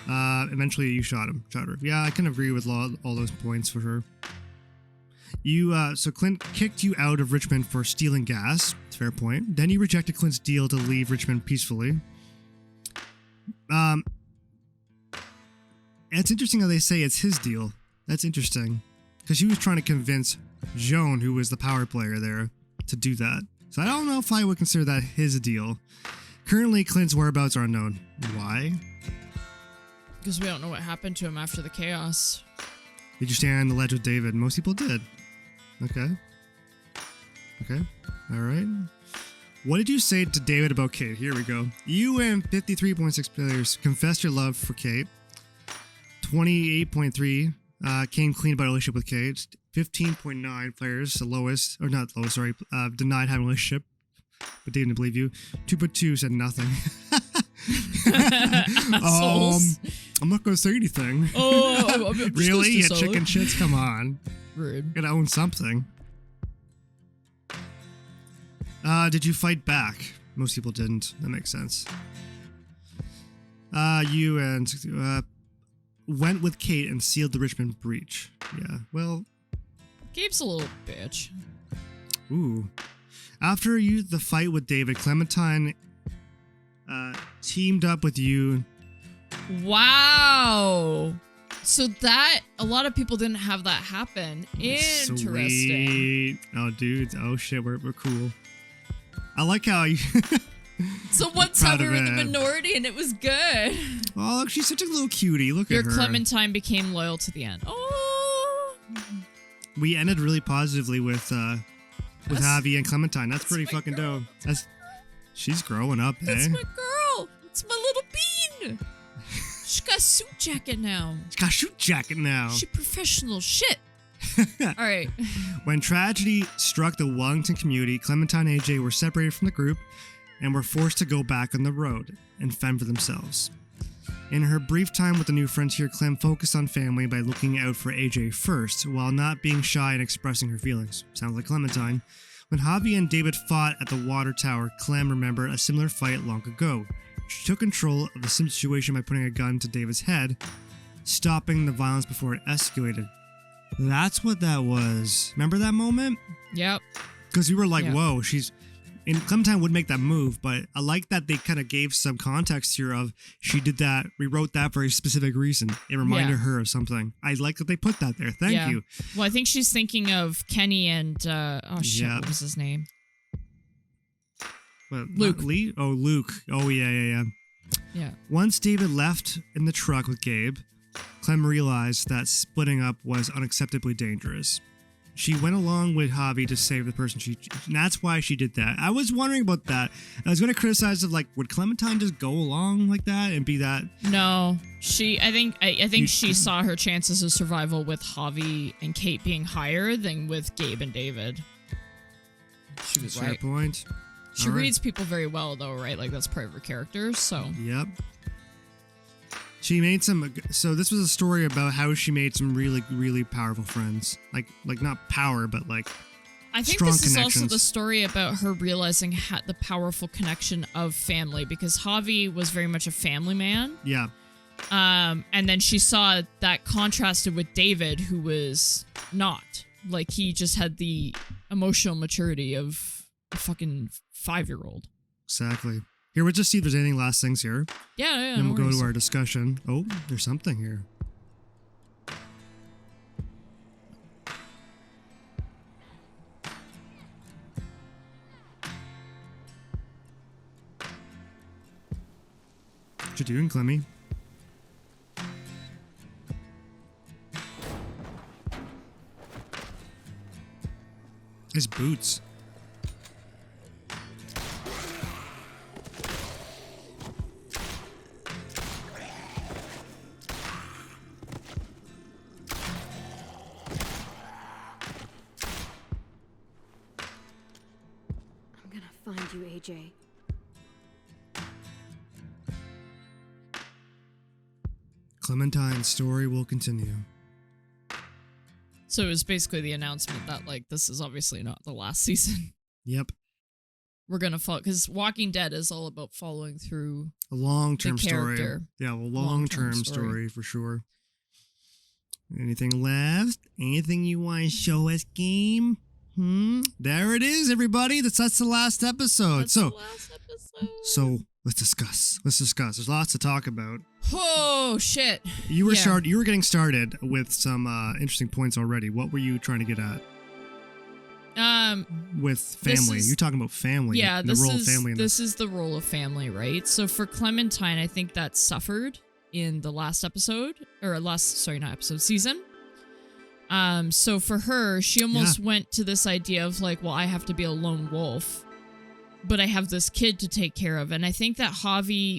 Eventually you shot her. Yeah, I can agree with all those points for her. So Clint kicked you out of Richmond for stealing gas. It's a fair point. Then you rejected Clint's deal to leave Richmond peacefully. It's interesting how they say it's his deal. That's interesting. Because he was trying to convince Joan, who was the power player there, to do that. So I don't know if I would consider that his deal. Currently, Clint's whereabouts are unknown. Why?
Because we don't know what happened to him after the chaos.
Did you stand on the ledge with David? Most people did. Okay. All right. What did you say to David about Kate? Here we go. You and 53.6 players confessed your love for Kate. 28.3 came clean about a relationship with Kate. 15.9 players, denied having a relationship, but they didn't believe you. 2.2 said nothing. I'm not going to say anything.
Oh, I'm
really? Yeah, chicken shits? Come on.
Rude.
Gotta own something. Did you fight back? Most people didn't. That makes sense. You and went with Kate and sealed the Richmond breach. Yeah, well...
Gabe's a little bitch.
Ooh. After the fight with David, Clementine teamed up with you.
Wow. So that, a lot of people didn't have that happen. Interesting.
Sweet. Oh, dude. Oh, shit. We're cool. I like how you...
So one time we were in the minority and it was good.
Oh, look, she's such a little cutie. Look at her.
Your Clementine became loyal to the end. Oh.
We ended really positively with Javi and Clementine. That's pretty fucking dope. She's growing up,
That's my girl. It's my little bean. She got a suit jacket now. She professional shit. All right.
When tragedy struck the Wellington community, Clementine and AJ were separated from the group. and were forced to go back on the road and fend for themselves. In her brief time with the new frontier, Clem focused on family by looking out for AJ first, while not being shy and expressing her feelings. Sounds like Clementine. When Javi and David fought at the water tower, Clem remembered a similar fight long ago. She took control of the situation by putting a gun to David's head, stopping the violence before it escalated. That's what that was. Remember that moment?
Yep.
Because we were like,
Yep.
whoa, and Clementine would make that move, but I like that they kind of gave some context here of she did that, rewrote that for a specific reason. It reminded her of something. I like that they put that there. Thank you.
Well, I think she's thinking of Kenny and, what was his name?
What,
Luke.
Lee? Oh, Luke. Oh, yeah.
Yeah.
Once David left in the truck with Gabe, Clem realized that splitting up was unacceptably dangerous. She went along with Javi to save the person and that's why she did that. I was wondering about that. I was going to criticize of would Clementine just go along like that and be that?
No, I think she saw her chances of survival with Javi and Kate being higher than with Gabe and David. She was
Fair
right.
point.
She
All right.
reads people very well, though, right? Like, that's part of her character, so.
Yep. She made so this was a story about how she made some really, really powerful friends. Like not power, but
I think
strong
this is
connections.
also the story about her realizing the powerful connection of family, because Javi was very much a family man.
Yeah.
And then she saw that contrasted with David, who was not. Like, he just had the emotional maturity of a fucking 5-year-old.
Exactly. Here, we'll just see if there's any last things here.
Yeah.
Then
no
we'll go
worries.
to our discussion. Oh, there's something here. What you doing, Clemmy? His boots.
I'm gonna find you, AJ.
Clementine's story will continue.
So it was basically the announcement that, like, this is obviously not the last season.
Yep.
We're going to follow, because Walking Dead is all about following through
A long-term
the
story.
character.
Yeah, a long-term story for sure. Anything left? Anything you want to show us, game? There it is, everybody. That's the last episode. So let's discuss. There's lots to talk about.
Oh, shit.
You were
Yeah.
You were getting started with some interesting points already. What were you trying to get at? With family. You're talking about family.
Yeah,
the role of family.
This is the role of family, right? So for Clementine, I think that suffered in the last episode, or season. So for her, she almost went to this idea of like, well, I have to be a lone wolf, but I have this kid to take care of. And I think that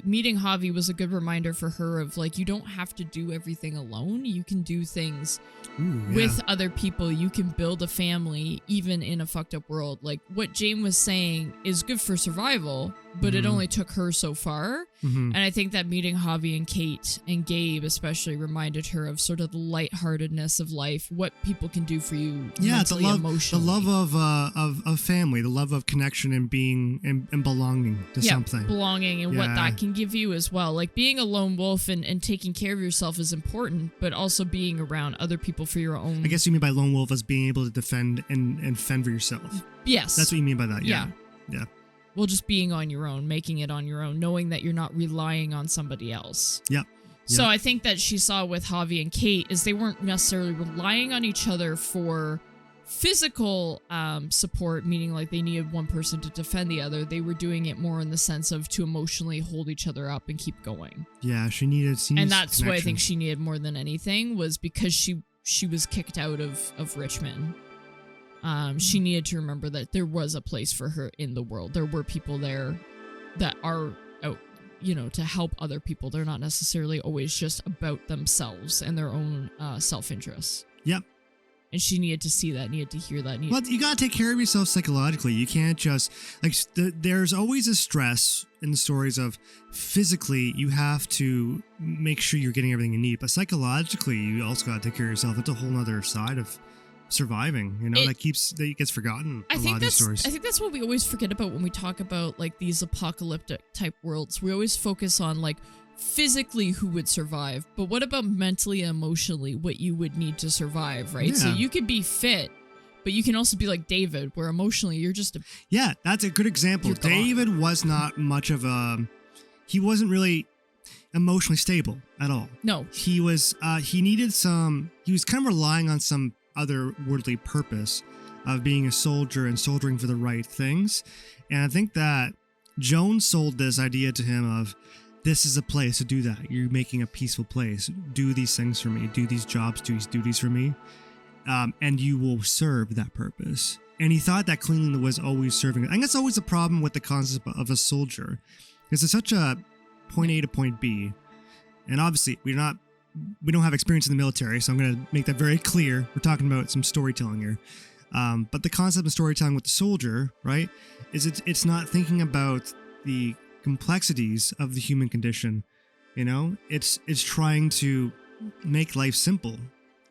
meeting Javi was a good reminder for her of like, you don't have to do everything alone. You can do things with other people. You can build a family even in a fucked up world. Like what Jane was saying is good for survival, but it only took her so far. And I think that meeting Javi and Kate and Gabe especially reminded her of sort of the lightheartedness of life, what people can do for you mentally, emotionally.
The love of family, the love of connection and being and belonging to something.
Belonging and what that can give you as well. Like being a lone wolf and taking care of yourself is important, but also being around other people for your own.
I guess you mean by lone wolf as being able to defend and fend for yourself.
Yes.
That's what you mean by that. Yeah.
Well, just being on your own, making it on your own, knowing that you're not relying on somebody else.
Yep.
So I think that she saw with Javi and Kate is they weren't necessarily relying on each other for physical support, meaning like they needed one person to defend the other. They were doing it more in the sense of to emotionally hold each other up and keep going.
Yeah, she needed
and that's
connection.
what I think she needed more than anything, was because she was kicked out of Richmond. She needed to remember that there was a place for her in the world. There were people there that are out, to help other people. They're not necessarily always just about themselves and their own self-interest.
Yep.
And she needed to see that, needed to hear that.
Well, you gotta take care of yourself psychologically. You can't just there's always a stress in the stories of physically you have to make sure you're getting everything you need, but psychologically you also gotta take care of yourself. It's a whole other side of surviving, that gets forgotten. A lot of these stories.
I think that's what we always forget about when we talk about like these apocalyptic type worlds. We always focus on like physically who would survive, but what about mentally and emotionally what you would need to survive, right? So you could be fit, but you can also be like David, where emotionally you're just
that's a good example. David was not much of he wasn't really emotionally stable at all.
No,
he was he was kind of relying on some otherworldly purpose of being a soldier and soldiering for the right things. And I think that Joan sold this idea to him of, this is a place to do that. You're making a peaceful place. Do these things for me. Do these jobs, do these duties for me. And you will serve that purpose. And he thought that cleanliness was always serving. I think that's always a problem with the concept of a soldier. Because it's such a point A to point B. And obviously, we don't have experience in the military, so I'm going to make that very clear. We're talking about some storytelling here. But the concept of storytelling with the soldier, right, is it's not thinking about the complexities of the human condition. It's trying to make life simple,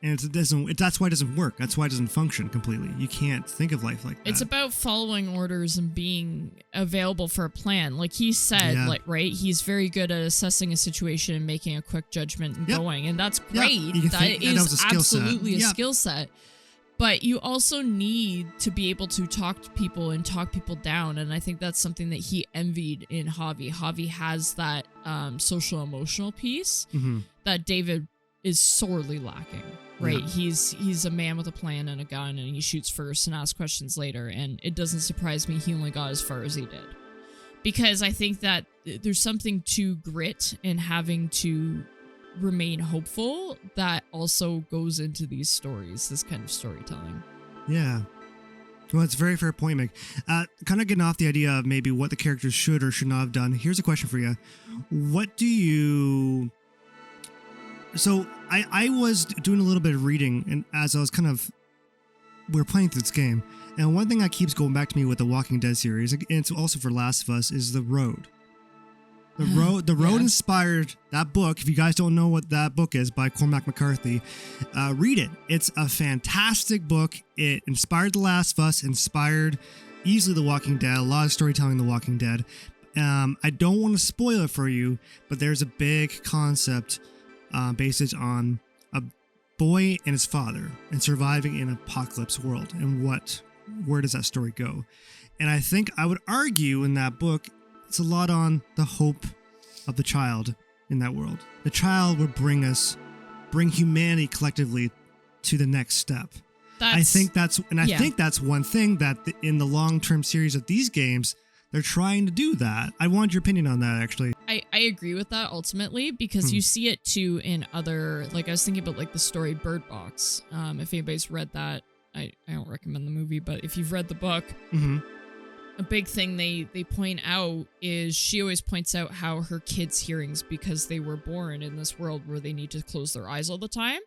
and that's why it doesn't work. That's why it doesn't function completely. You can't think of life like that.
It's about following orders and being available for a plan. Like he said, right, he's very good at assessing a situation and making a quick judgment and going, and that's great. That is absolutely a skill set. But you also need to be able to talk to people and talk people down. And I think that's something that he envied in Javi. Javi has that social emotional piece that David is sorely lacking, right? Yeah. He's a man with a plan and a gun, and he shoots first and asks questions later. And it doesn't surprise me he only got as far as he did. Because I think that there's something to grit and having to remain hopeful that also goes into these stories, this kind of storytelling.
Yeah. Well, it's a very fair point, Meg. Kind of getting off the idea of maybe what the characters should or should not have done. Here's a question for you. So I was doing a little bit of reading, and as I was we were playing through this game, and one thing that keeps going back to me with the Walking Dead series, and it's also for Last of Us, is the road. The road inspired that book. If you guys don't know what that book is, by Cormac McCarthy, read it. It's a fantastic book. It inspired The Last of Us, inspired easily The Walking Dead, a lot of storytelling in The Walking Dead. I don't want to spoil it for you, but there's a big concept based on a boy and his father and surviving in an apocalypse world, and where does that story go? And I think I would argue in that book, it's a lot on the hope of the child in that world. The child would bring humanity collectively to the next step. I think that's one thing that in the long-term series of these games, they're trying to do that. I want your opinion on that, actually.
I agree with that ultimately, because you see it too in other, like I was thinking about like the story Bird Box. If anybody's read that, I don't recommend the movie, but if you've read the book, a big thing they point out is she always points out how her kids' hearings, because they were born in this world where they need to close their eyes all the time,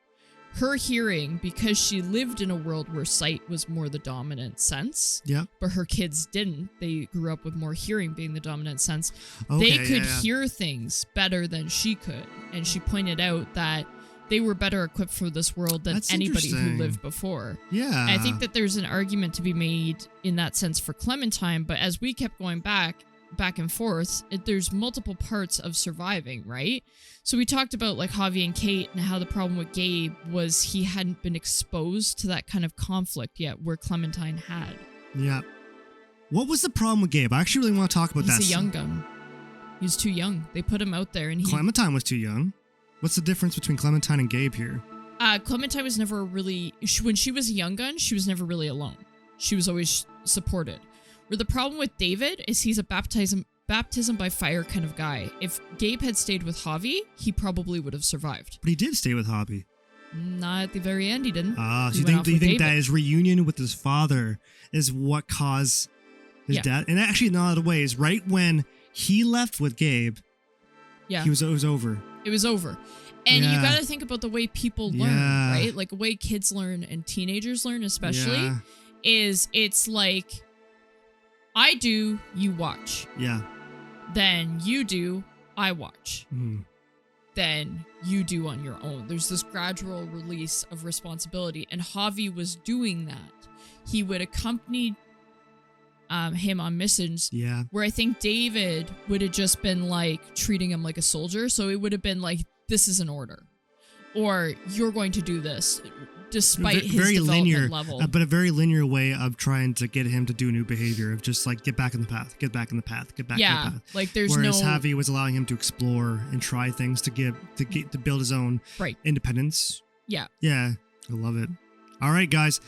her hearing, because she lived in a world where sight was more the dominant sense, but her kids didn't. They grew up with more hearing being the dominant sense. They could hear things better than she could. And she pointed out that they were better equipped for this world than anybody who lived before.
Yeah.
And I think that there's an argument to be made in that sense for Clementine, but as we kept going back and forth, there's multiple parts of surviving, right? So we talked about like Javi and Kate and how the problem with Gabe was he hadn't been exposed to that kind of conflict yet, where Clementine had.
Yeah. What was the problem with Gabe? I actually really want to talk about that.
He's a young gun. He was too young. They put him out there, and
Clementine was too young. What's the difference between Clementine and Gabe here?
Clementine was never really... When she was a young gun, she was never really alone. She was always supported. Where the problem with David is he's a baptism by fire kind of guy. If Gabe had stayed with Javi, he probably would have survived.
But he did stay with Javi.
Not at the very end, he didn't.
So you think that his reunion with his father is what caused his death? And actually, in a lot of ways, right when he left with Gabe,
Yeah.
It was over.
It was over. And you got to think about the way people learn, right? Like the way kids learn and teenagers learn especially is it's like I do, you watch.
Yeah.
Then you do, I watch.
Mm.
Then you do on your own. There's this gradual release of responsibility. And Javi was doing that. He would accompany him on missions where I think David would have just been like treating him like a soldier. So it would have been like, this is an order. Or you're going to do this despite his
very
development
linear
level.
but a very linear way of trying to get him to do new behavior of just like get back in the path, get back in the path, get back in the path.
Like there's
Whereas Javi was allowing him to explore and try things to build his own independence.
Yeah.
Yeah. I love it. All right, guys.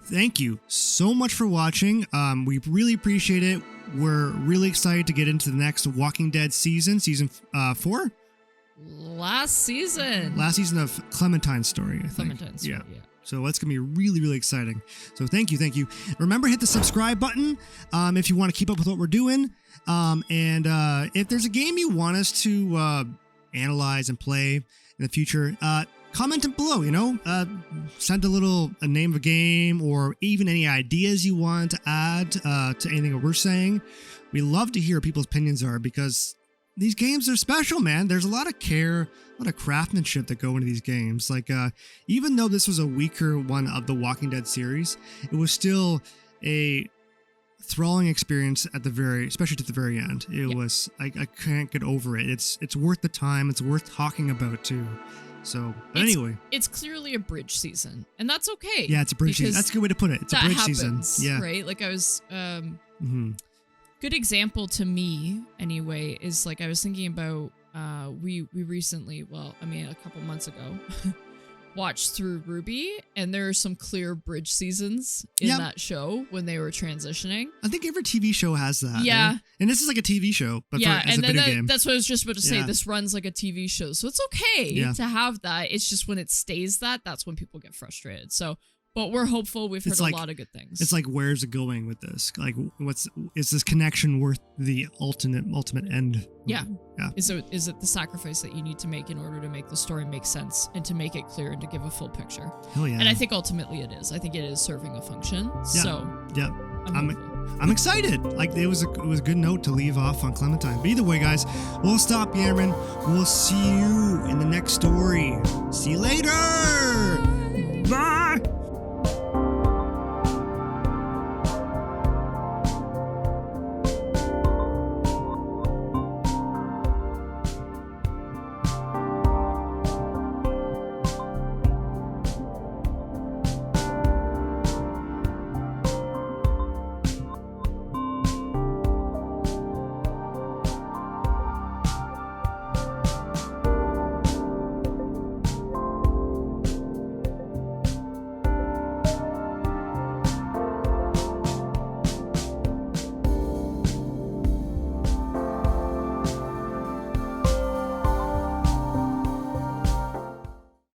Thank you so much for watching. We really appreciate it. We're really excited to get into the next Walking Dead season 4.
Last season of
Clementine's story, I think.
Clementine's story, yeah.
So that's going to be really, really exciting. So thank you. Remember, hit the subscribe button if you want to keep up with what we're doing. And if there's a game you want us to analyze and play in the future, comment it below, send a name of a game or even any ideas you want to add to anything that we're saying. We love to hear what people's opinions are because these games are special, man. There's a lot of care, a lot of craftsmanship that go into these games. Like, even though this was a weaker one of the Walking Dead series, it was still a thralling experience especially to the very end. It was, I can't get over it. It's worth the time. It's worth talking about too. So, but anyway.
It's clearly a bridge season, and that's okay.
Yeah, it's a bridge season. That's a good way to put it. It's a bridge season. Yeah.
Right? Like I was, good example to me anyway is like I was thinking about we recently, a couple months ago watched through Ruby, and there are some clear bridge seasons in that show when they were transitioning.
I think every TV show has that.
Yeah.
Right? And this is like a TV show, but as a video game.
That's what I was just about to say. This runs like a TV show. So it's okay to have that. It's just when it stays that's when people get frustrated. So but we're hopeful. We've heard a lot of good things.
It's like, where's it going with this? Like, is this connection worth the ultimate end?
Yeah. Is it the sacrifice that you need to make in order to make the story make sense and to make it clear and to give a full picture?
Hell yeah.
And I think ultimately it is. I think it is serving a function.
Yeah.
So
yeah, I'm excited. Like it was a good note to leave off on Clementine. But either way, guys, we'll stop yammering. We'll see you in the next story. See you later.